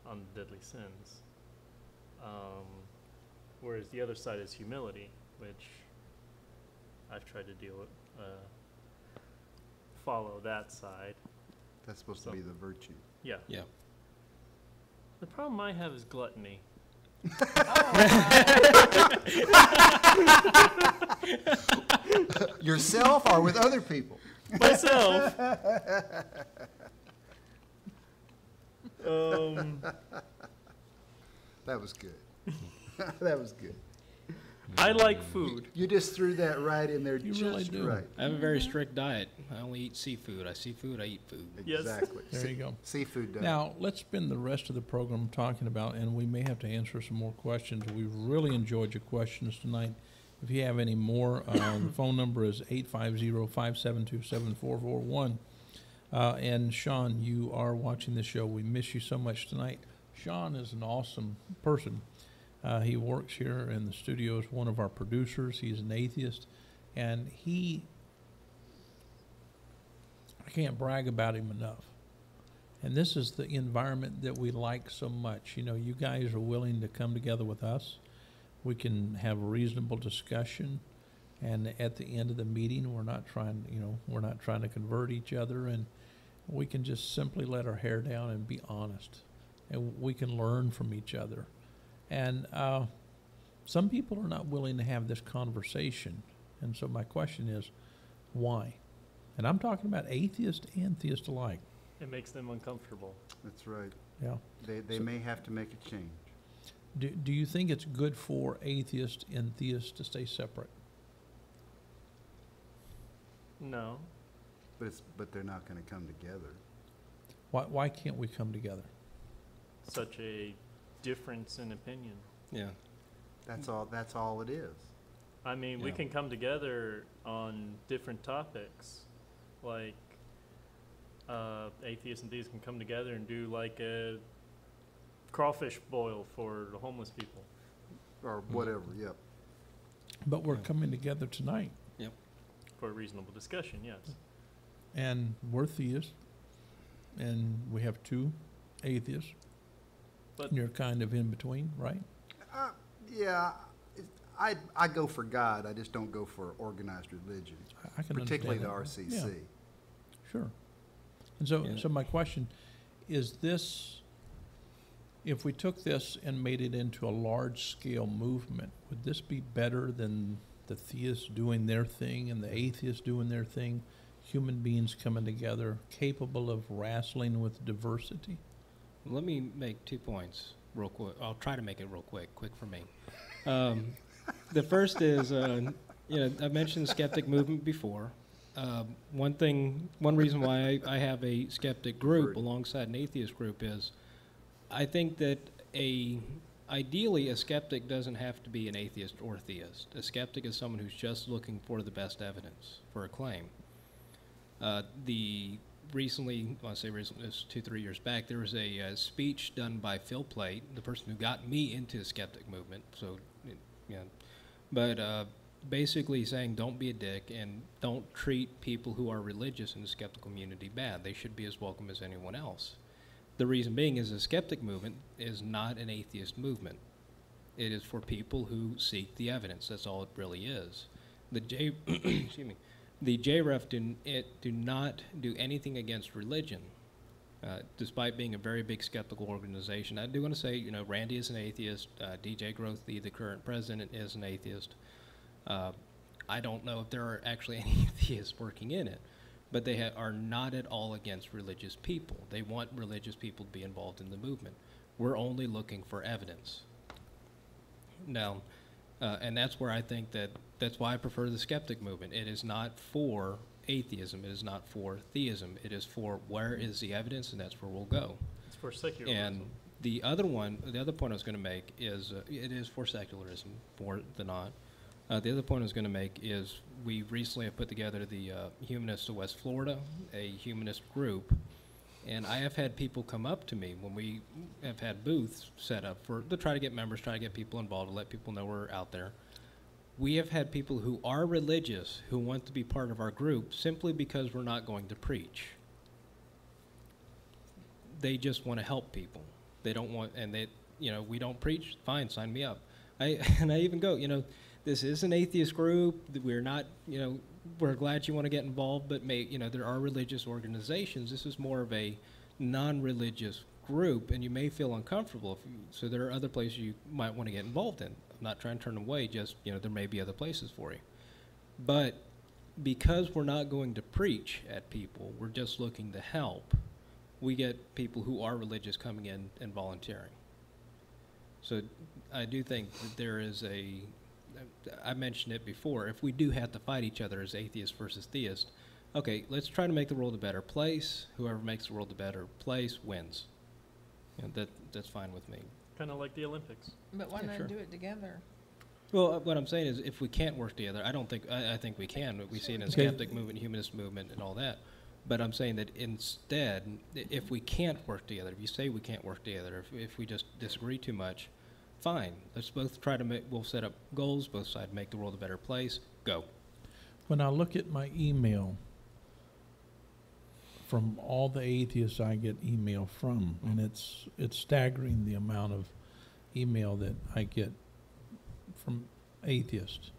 on the deadly sins, whereas the other side is humility, which I've tried to deal with, follow that side. That's supposed to be the virtue. Yeah. Yeah. The problem I have is gluttony. Yourself or with other people? Myself. That was good. That was good. I like food. You just threw that right in there You just really do. right. I have a very strict diet. I only eat seafood. I see food, I eat food. Yes. Exactly. There you go. Seafood diet. Now, let's spend the rest of the program talking about, and we may have to answer some more questions. We've really enjoyed your questions tonight. If you have any more, the phone number is 850-572-7441. And Sean, you are watching the show. We miss you so much tonight. Sean is an awesome person. He works here in the studio as one of our producers. He's an atheist, and I can't brag about him enough. And this is the environment that we like so much. You know, you guys are willing to come together with us. We can have a reasonable discussion, and at the end of the meeting, we're not trying to convert each other, and we can just simply let our hair down and be honest, and we can learn from each other. And some people are not willing to have this conversation, and so my question is, why? And I'm talking about atheist and theist alike. It makes them uncomfortable. That's right. Yeah. They may have to make a change. Do you think it's good for atheists and theists to stay separate? No. But they're not going to come together. Why can't we come together? Such a difference in opinion. Yeah. That's all it is. I mean, we Yeah. can come together on different topics, like atheists and theists can come together and do like a crawfish boil for the homeless people. Or whatever, yep. But we're coming together tonight, For a reasonable discussion, yes. and we're theists, and we have two atheists. But- And you're kind of in between, right? Yeah, I go for God. I just don't go for organized religion, I can particularly the understand RCC. that. Sure. And so, Yeah. so my question, is this If we took this and made it into a large-scale movement, would this be better than the theists doing their thing and the atheists doing their thing? Human beings coming together, capable of wrestling with diversity? Let me make 2 points real quick. I'll try to make it real quick for me. The first is, I mentioned the skeptic movement before. One reason why I have a skeptic group alongside an atheist group is I think that ideally a skeptic doesn't have to be an atheist or theist. A skeptic is someone who's just looking for the best evidence for a claim. Recently, well, I say recently, it was 2-3 years back, there was a speech done by Phil Plait, the person who got me into the skeptic movement. Basically saying don't be a dick and don't treat people who are religious in the skeptical community bad. They should be as welcome as anyone else. The reason being is the skeptic movement is not an atheist movement. It is for people who seek the evidence. That's all it really is. Excuse me. The JREF do not do anything against religion, despite being a very big skeptical organization. I do want to say, Randy is an atheist. DJ Grothy, the current president, is an atheist. I don't know if there are actually any atheists working in it, but they are not at all against religious people. They want religious people to be involved in the movement. We're only looking for evidence. Now, and that's where I think that's why I prefer the skeptic movement. It is not for atheism. It is not for theism. It is for where is the evidence, and that's where we'll go. It's for secularism. And the other point I was going to make is it is for secularism, for the not. The other point I was going to make is we recently have put together the Humanists of West Florida, a humanist group, and I have had people come up to me when we have had booths set up to try to get members, try to get people involved, to let people know we're out there. We have had people who are religious who want to be part of our group simply because we're not going to preach. They just want to help people. They don't want, and we don't preach, fine, sign me up. I even go, this is an atheist group. We're not, we're glad you want to get involved, but there are religious organizations. This is more of a non-religious group, and you may feel uncomfortable. So there are other places you might want to get involved in. I'm not trying to turn them away, just, there may be other places for you. But because we're not going to preach at people, we're just looking to help, we get people who are religious coming in and volunteering. So I do think that there is I mentioned it before, if we do have to fight each other as atheists versus theists, okay, let's try to make the world a better place. Whoever makes the world a better place wins. That's fine with me. Kind of like the Olympics. But why Yeah, not sure. do it together? Well, what I'm saying is if we can't work together, I think we can. We see it in the Okay. skeptic movement, humanist movement, and all that. But I'm saying that instead, if we can't work together, if you say we can't work together, if we just disagree too much, fine. Let's both try to we'll set up goals, both sides make the world a better place. Go. When I look at my email, from all the atheists I get email from, and it's staggering the amount of email that I get from atheists.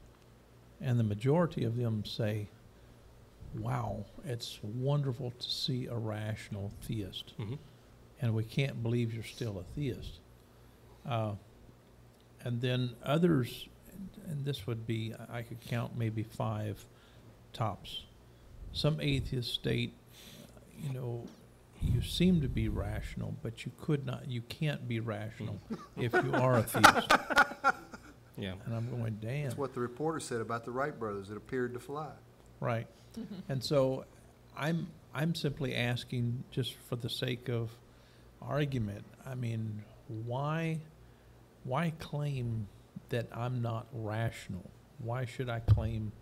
And the majority of them say, wow, it's wonderful to see a rational theist. Mm-hmm. And we can't believe you're still a theist. And then others, and this would be, I could count maybe 5 tops. Some atheists state, you seem to be rational, but you can't be rational if you are a theist. Yeah. And I'm going, damn. That's what the reporter said about the Wright brothers that appeared to fly. Right. And so I'm simply asking, just for the sake of argument, I mean, why claim that I'm not rational? Why should I claim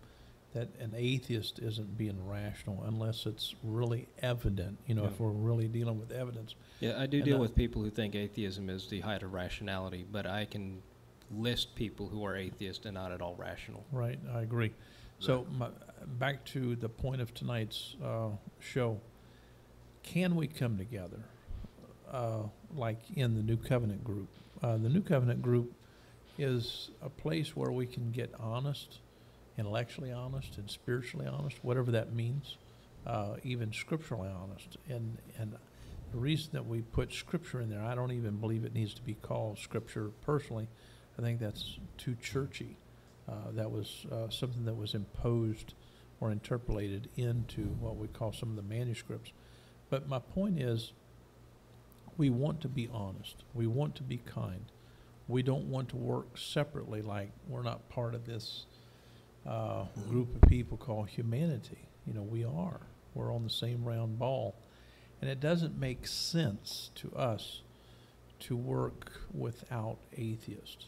that an atheist isn't being rational unless it's really evident, Yeah. if we're really dealing with evidence? Yeah, I do And deal with people who think atheism is the height of rationality, but I can list people who are atheist and not at all rational. Right, I agree. So back to the point of tonight's show, can we come together like in the New Covenant group? The New Covenant group is a place where we can get honest, intellectually honest and spiritually honest, whatever that means, even scripturally honest. And the reason that we put Scripture in there, I don't even believe it needs to be called Scripture personally. I think that's too churchy. That was something that was imposed or interpolated into what we call some of the manuscripts. But my point is, we want to be honest. We want to be kind. We don't want to work separately, like we're not part of this group of people called humanity. You know, we are. We're on the same round ball. And it doesn't make sense to us to work without atheists.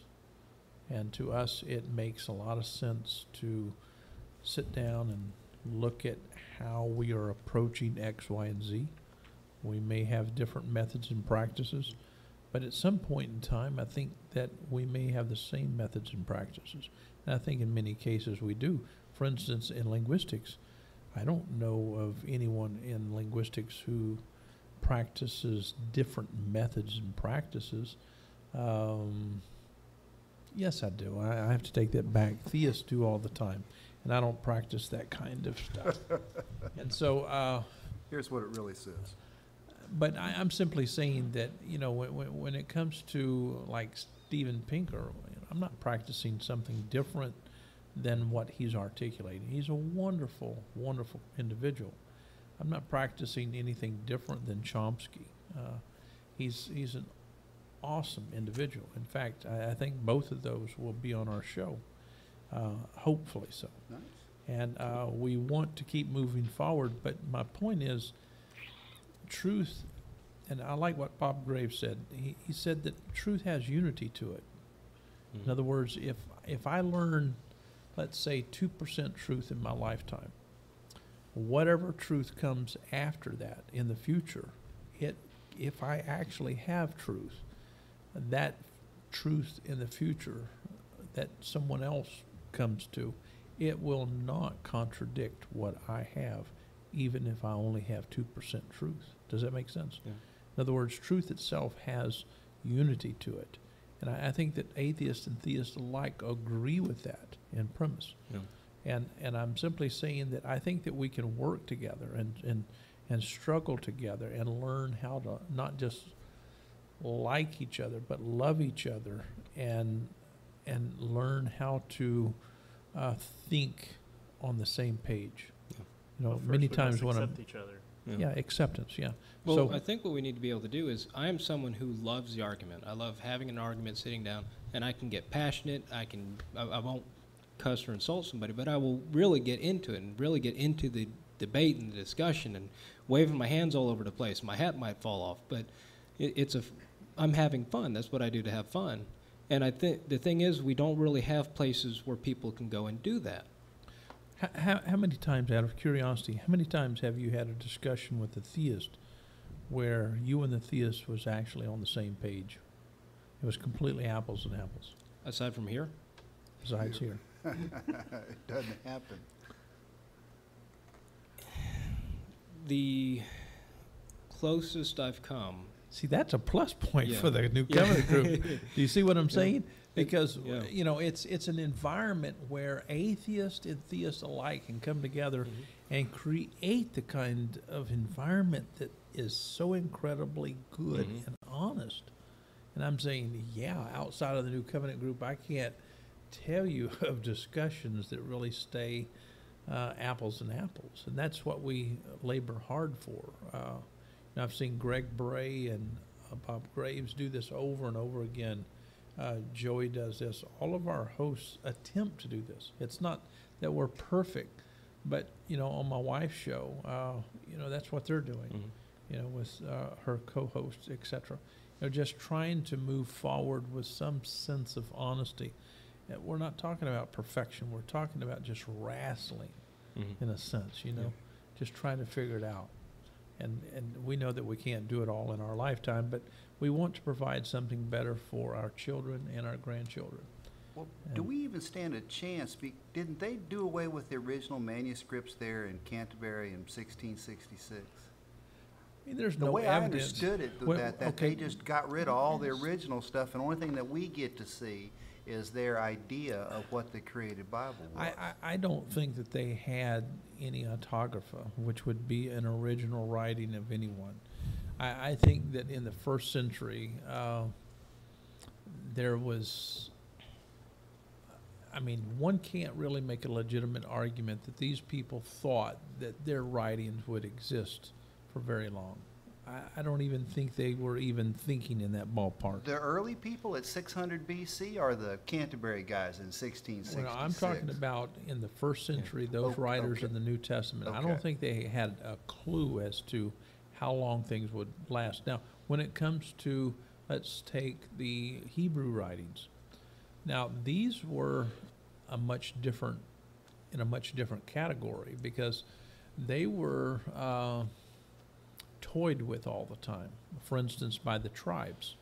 And to us, it makes a lot of sense to sit down and look at how we are approaching X, Y, and Z. We may have different methods and practices, but at some point in time, I think that we may have the same methods and practices. And I think in many cases we do. For instance, in linguistics, I don't know of anyone in linguistics who practices different methods and practices. Yes, I do. I have to take that back. Theists do all the time, and I don't practice that kind of stuff. And so, Here's what it really says. but I'm simply saying that, you know, when it comes to like Steven Pinker, I'm not practicing something different than what he's articulating. He's a wonderful, wonderful individual. I'm not practicing anything different than Chomsky. He's an awesome individual. In fact, I think both of those will be on our show, hopefully so. Nice. And we want to keep moving forward, but my point is, truth, and I like what Bob Graves said. He said that truth has unity to it. Mm-hmm. In other words, if I learn, let's say, 2% truth in my lifetime, whatever truth comes after that in the future, if I actually have truth, that truth in the future that someone else comes to, it will not contradict what I have, even if I only have 2% truth. Does that make sense? Yeah. In other words, truth itself has unity to it. And I think that atheists and theists alike agree with that in premise. Yeah. And I'm simply saying that I think that we can work together and struggle together and learn how to not just like each other, but love each other and learn how to think on the same page. Yeah. You know, Well, first many we times must when accept each other. yeah, acceptance, yeah. Well, So I think what we need to be able to do is, I am someone who loves the argument. I love having an argument, sitting down, and I can get passionate. I won't cuss or insult somebody, but I will really get into it and really get into the debate and the discussion and waving my hands all over the place. My hat might fall off, but I'm having fun. That's what I do to have fun. And I think the thing is, we don't really have places where people can go and do that. how many times, out of curiosity, how many times have you had a discussion with a theist where you and the theist was actually on the same page? It was completely apples and apples, Aside from here, besides here. It doesn't happen. the closest I've come. See, that's a plus point Yeah. for the New Yeah. Covenant group. Do you see what I'm saying? Because, Yeah. you know, it's an environment where atheists and theists alike can come together Mhm. and create the kind of environment that is so incredibly good Mhm. and honest. And I'm saying, yeah, outside of the New Covenant group, I can't tell you of discussions that really stay apples and apples. And that's what we labor hard for. And I've seen Greg Bray and Bob Graves do this over and over again. Joey does this. All of our hosts attempt to do this. It's not that we're perfect, but, you know, on my wife's show, you know, that's what they're doing, Mhm. you know, with her co-hosts, et cetera. You know, just trying to move forward with some sense of honesty. We're not talking about perfection. We're talking about just wrestling, Mhm. in a sense, you know, Yeah. just trying to figure it out. And we know that we can't do it all in our lifetime, but we want to provide something better for our children and our grandchildren. Well, do we even stand a chance? Didn't they do away with the original manuscripts there in Canterbury in 1666? I mean, there's The no way I evidence. understood it, Well, that okay. they just got rid of all the original stuff, and the only thing that we get to see is their idea of what the created Bible was. I don't think that they had any autographa, which would be an original writing of anyone. I think that in the first century, there was, I mean, one can't really make a legitimate argument that these people thought that their writings would exist for very long. I don't even think they were even thinking in that ballpark. The early people at 600 BC are the Canterbury guys in 1666. Well, I'm talking about in the first century, those Oh, writers okay. in the New Testament. I Okay. don't think they had a clue as to how long things would last. Now, when it comes to, let's take the Hebrew writings. Now, these were in a much different category because they were toyed with all the time. For instance, by the tribes.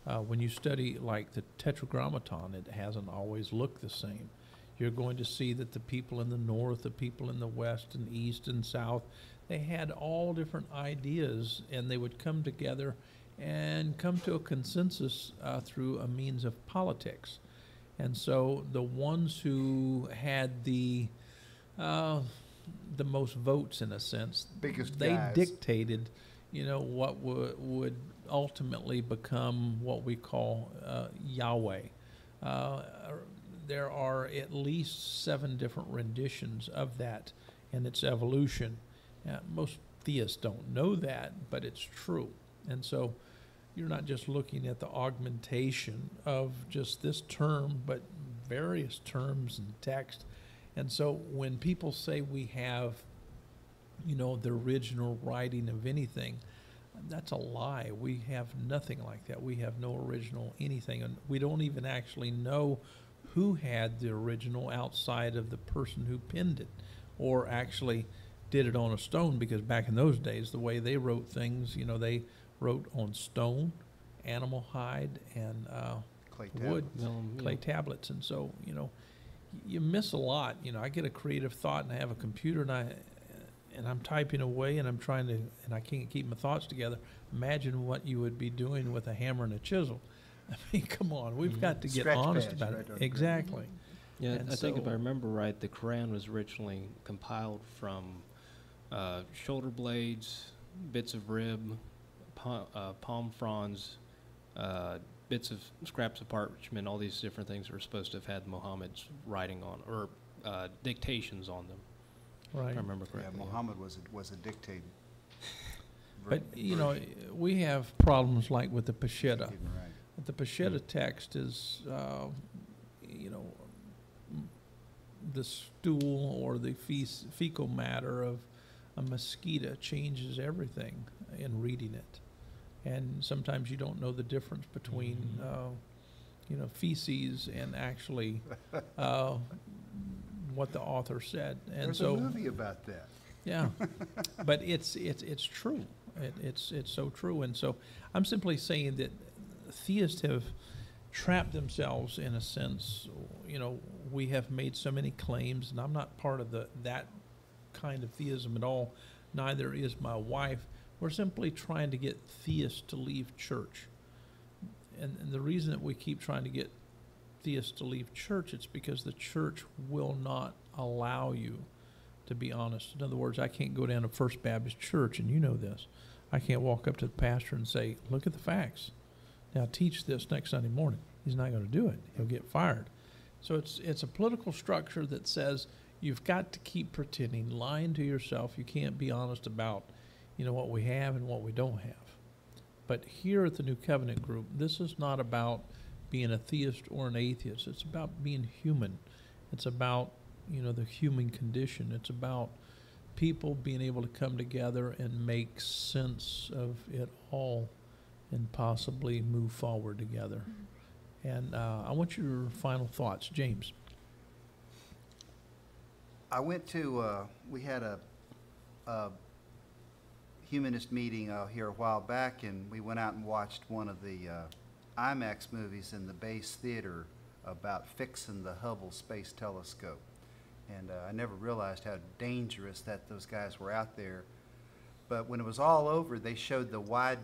When you study like the Tetragrammaton, it hasn't always looked the same. You're going to see that the people in the north, the people in the west and east and south, they had all different ideas, and they would come together and come to a consensus through a means of politics. And so the ones who had the most votes, in a sense, Biggest they guys. dictated, what would ultimately become what we call Yahweh. There are at least 7 different renditions of that and its evolution. Most theists don't know that, but it's true. And so you're not just looking at the augmentation of just this term, but various terms and text. And so when people say we have, the original writing of anything, that's a lie. We have nothing like that. We have no original anything. And we don't even actually know who had the original outside of the person who penned it or actually did it on a stone, because back in those days, the way they wrote things, they wrote on stone, animal hide, and Clay wood, tablets. clay tablets. And so, you miss a lot. I get a creative thought and I have a computer and I'm typing away and and I can't keep my thoughts together. Imagine what you would be doing with a hammer and a chisel. I mean, come on, we've got to get Scratch honest pads about right it. on the Exactly. Yeah, And I think if so- I remember right, the Quran was originally compiled from shoulder blades, bits of rib, palm fronds, bits of scraps of parchment, all these different things were supposed to have had Muhammad's writing on, or dictations on them, Right. if I remember Yeah, correctly. Muhammad was a dictator. But, we have problems like with the Peshitta. Right. The Peshitta text is, the stool or the fecal matter of a mosquito changes everything in reading it. And sometimes you don't know the difference between, feces and actually what the author said. And There's so, a movie about that. yeah, but it's true. It's so true. And so I'm simply saying that theists have trapped themselves in a sense. We have made so many claims, and I'm not part of that kind of theism at all. Neither is my wife. We're simply trying to get theists to leave church. And the reason that we keep trying to get theists to leave church, it's because the church will not allow you to be honest. In other words, I can't go down to First Baptist Church, and you know this. I can't walk up to the pastor and say, look at the facts. Now teach this next Sunday morning. He's not going to do it. He'll get fired. So it's a political structure that says you've got to keep pretending, lying to yourself. You can't be honest about, what we have and what we don't have. But here at the New Covenant Group, this is not about being a theist or an atheist. It's about being human. It's about, the human condition. It's about people being able to come together and make sense of it all and possibly move forward together. And I want your final thoughts, James. I went to, we had a humanist meeting here a while back, and we went out and watched one of the IMAX movies in the Base Theater about fixing the Hubble Space Telescope. And I never realized how dangerous that those guys were out there. But when it was all over, they showed the wide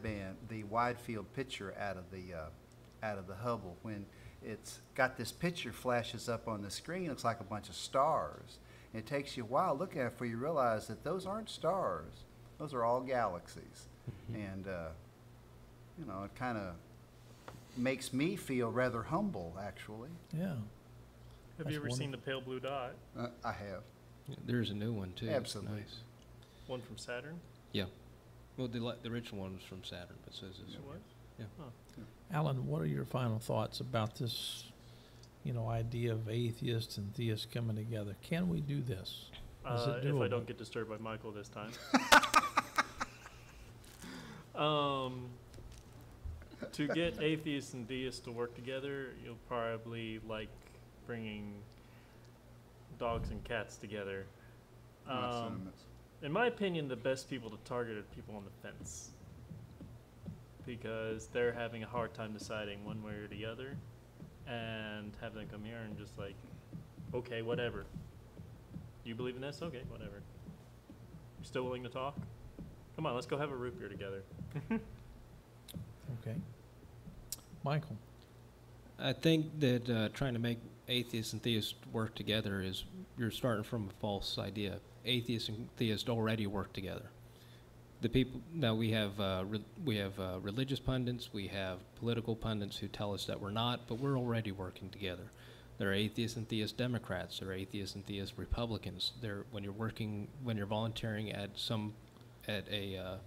field picture out of the Hubble. When it's got this picture flashes up on the screen, it looks like a bunch of stars. And it takes you a while looking at it before you realize that those aren't stars. Those are all galaxies. And, you know, it kind of makes me feel rather humble, actually. Yeah. Have That's you ever seen the wonderful. pale blue dot? I have. There's a new one too. It's Absolutely. nice. One from Saturn? Yeah. Well, the original one was from Saturn, but so is this. It was? Yeah. Huh. Alan, what are your final thoughts about this, you know, idea of atheists and theists coming together? Can we do this? Is it If I doable? don't get disturbed by Michael this time. To get atheists and deists to work together, you'll probably like bringing dogs and cats together. My sentiments. In my opinion, the best people to target are people on the fence, because they're having a hard time deciding one way or the other, and have them come here and just like, okay, whatever. You believe in this? Okay, whatever. You still willing to talk? Come on, let's go have a root beer together. Okay. Michael? I think that trying to make atheists and theists work together is you're starting from a false idea. Atheists and theists already work together. The people now we have religious pundits, we have political pundits who tell us that we're not, but we're already working together. There are atheists and theist Democrats. There are atheists and theist Republicans. When you're volunteering at a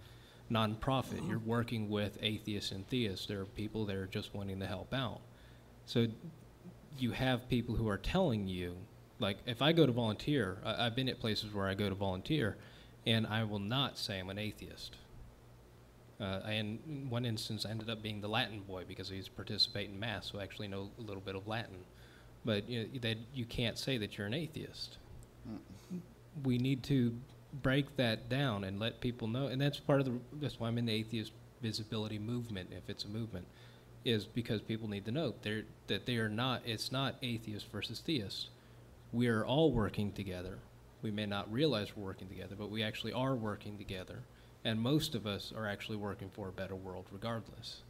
nonprofit, you're working with atheists and theists. There are people that are just wanting to help out. So you have people who are telling you, like if I go to volunteer, I've been at places where I go to volunteer, and I will not say I'm an atheist. In one instance, I ended up being the Latin boy because I used to participate in Mass, so I actually know a little bit of Latin. But you can't say that you're an atheist. We need to break that down and let people know, and that's that's why I'm in the atheist visibility movement, if it's a movement, is because people need to know that they are not, it's not atheist versus theist. We are all working together. We may not realize we're working together, but we actually are working together, and most of us are actually working for a better world regardless.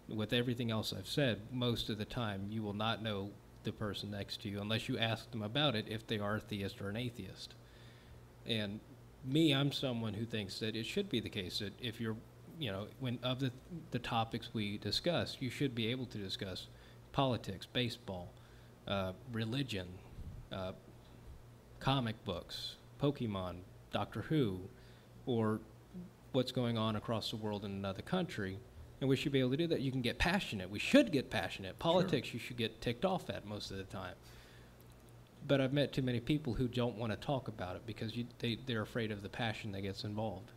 With everything else I've said, most of the time you will not know the person next to you unless you ask them about it if they are a theist or an atheist. And me, I'm someone who thinks that it should be the case that if you're, when of the topics we discuss, you should be able to discuss politics, baseball, religion, comic books, Pokemon, Doctor Who, or what's going on across the world in another country. And we should be able to do that. You can get passionate. We should get passionate. Politics, you should get ticked off at most of the time. But I've met too many people who don't want to talk about it because they're afraid of the passion that gets involved.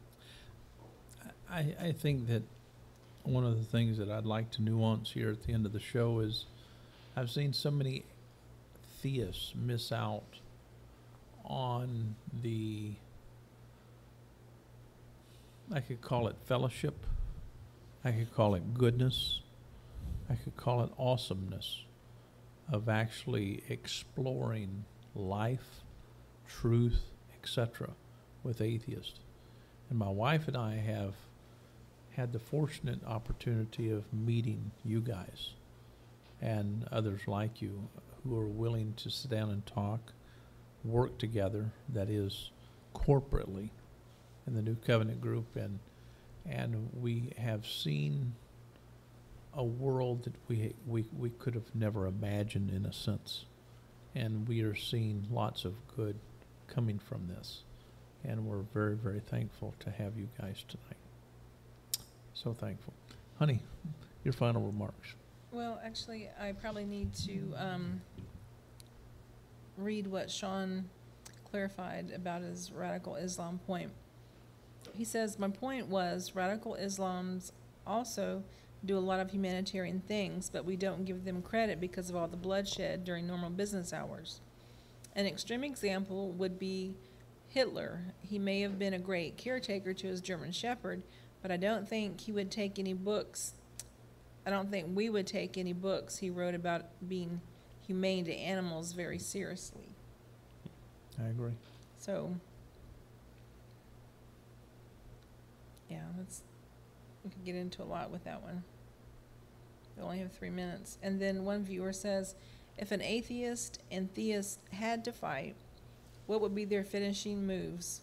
I think that one of the things that I'd like to nuance here at the end of the show is I've seen so many theists miss out on I could call it fellowship, I could call it goodness, I could call it awesomeness of actually exploring life, truth, etc. with atheists. And my wife and I have had the fortunate opportunity of meeting you guys and others like you who are willing to sit down and talk, work together, that is corporately in the New Covenant group, and we have seen a world that we could have never imagined in a sense, and we are seeing lots of good coming from this, and we're very, very thankful to have you guys tonight. So thankful. Honey, your final remarks. Well, actually, I probably need to read what Sean clarified about his radical Islam point. He says, my point was radical Islams also do a lot of humanitarian things, but we don't give them credit because of all the bloodshed during normal business hours. An extreme example would be Hitler. He may have been a great caretaker to his German shepherd, but I don't think he would take any books. I don't think we would take any books he wrote about being humane to animals very seriously. I agree. So, yeah, we could get into a lot with that one. We only have 3 minutes. And then one viewer says, if an atheist and theist had to fight, what would be their finishing moves?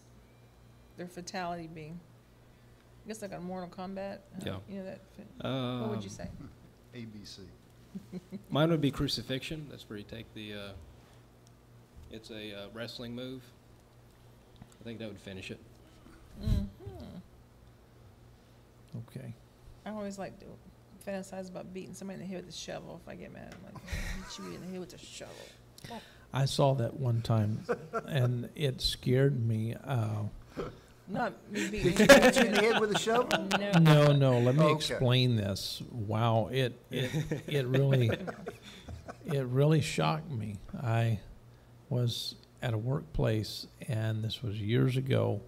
Their fatality being? I guess like on Mortal Kombat. Yeah. You know that. What would you say? ABC. Mine would be crucifixion. That's where you take the, it's a wrestling move. I think that would finish it. Okay. I always like to fantasize about beating somebody in the head with a shovel. If I get mad, I'm like, hit you in the head with a shovel. I saw that one time, and it scared me. Not me beating Did you hit you in the head with a shovel? No. No, let me Okay. explain this. Wow, it really it really shocked me. I was at a workplace, and this was years ago.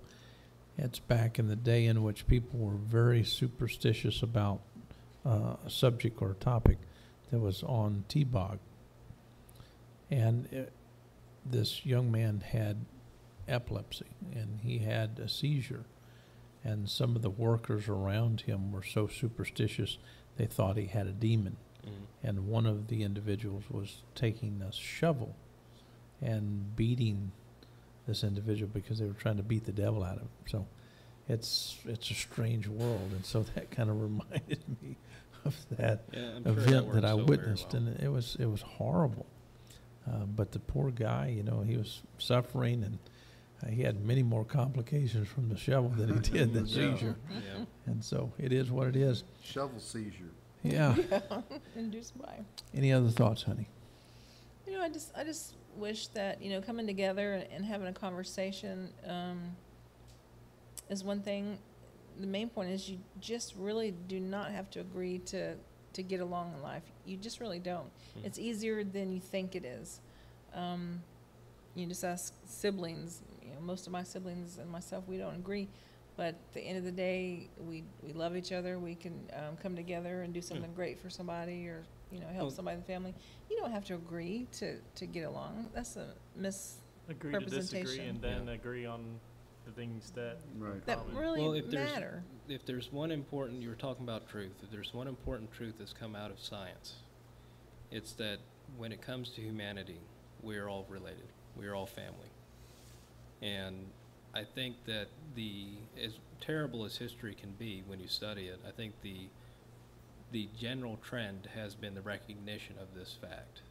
It's back in the day in which people were very superstitious about a subject or a topic that was on T-Bog. And this young man had epilepsy, and he had a seizure. And some of the workers around him were so superstitious, they thought he had a demon. And one of the individuals was taking a shovel and beating this individual because they were trying to beat the devil out of him. So it's a strange world, and so that kind of reminded me of that Yeah, I'm sure event that works I so very witnessed, well. and it was horrible. But the poor guy, you know, he was suffering, and he had many more complications from the shovel than he did the Yeah. seizure. Yeah. And so it is what it is. Shovel seizure. Yeah. Induced by. Any other thoughts, honey? You know, I just wish that, you know, coming together and having a conversation is one thing. The main point is you just really do not have to agree to get along in life. You just really don't. It's easier than you think it is. You just ask siblings. You know, most of my siblings and myself, we don't agree. But at the end of the day, we love each other. We can come together and do something great for somebody, or, you know, help Well- somebody in the family. You don't have to agree to get along. That's a Agree to disagree Representation. and then agree on the things that Right. that common. really Well, if there's- matter. If there's one important, you were talking about truth, if there's one important truth that's come out of science, it's that when it comes to humanity, we're all related. We're all family. And I think that as terrible as history can be when you study it, I think the general trend has been the recognition of this fact.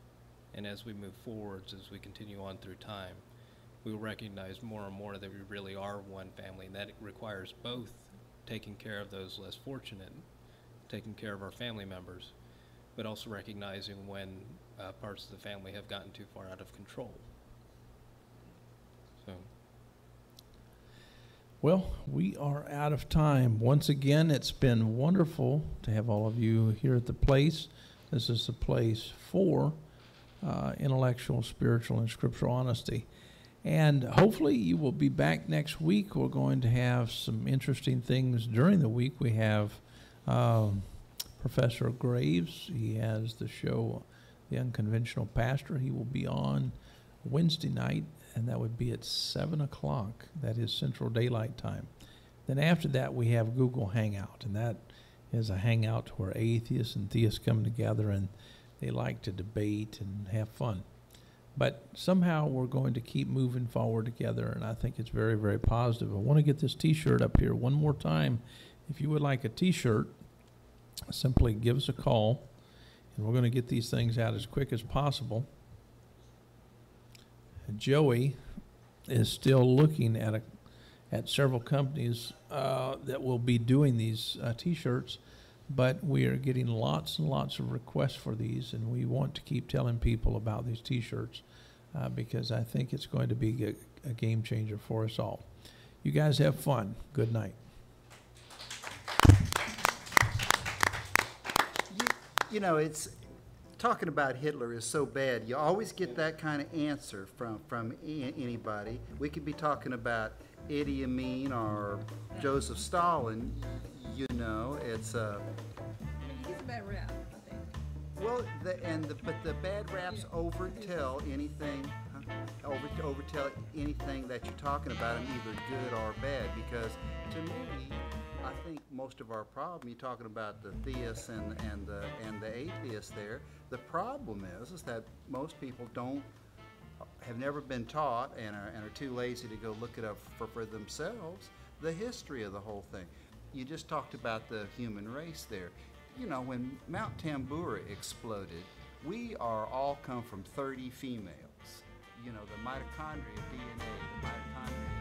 And as we move forwards, as we continue on through time, we will recognize more and more that we really are one family, and that it requires both taking care of those less fortunate, taking care of our family members, but also recognizing when parts of the family have gotten too far out of control. So, Well, we are out of time. Once again, it's been wonderful to have all of you here at the place. This is the place for intellectual, spiritual, and scriptural honesty. And hopefully you will be back next week. We're going to have some interesting things during the week. We have Professor Graves. He has the show, The Unconventional Pastor. He will be on Wednesday night, and that would be at 7 o'clock. That is Central Daylight Time. Then after that, we have Google Hangout, and that is a hangout where atheists and theists come together, and they like to debate and have fun. But somehow we're going to keep moving forward together, and I think it's very, very positive. I want to get this T-shirt up here one more time. If you would like a T-shirt, simply give us a call, and we're going to get these things out as quick as possible. Joey is still looking at several companies that will be doing these T-shirts, but we are getting lots and lots of requests for these, and we want to keep telling people about these T-shirts because I think it's going to be a game changer for us all. You guys have fun. Good night. You know, it's talking about Hitler is so bad. You always get that kind of answer from anybody. We could be talking about Idi Amin or Joseph Stalin. You know, it's He's a bad rap, I think. well, but the bad raps overtell anything. Overtell anything that you're talking about, and either good or bad. Because to me, I think most of our problem, you're talking about the theists and the atheists there. The problem is that most people have never been taught and are too lazy to go look it up for themselves, the history of the whole thing. you just talked about the human race there. You know, when Mount Tambora exploded, we are all come from 30 females. You know, the mitochondria, DNA, the mitochondria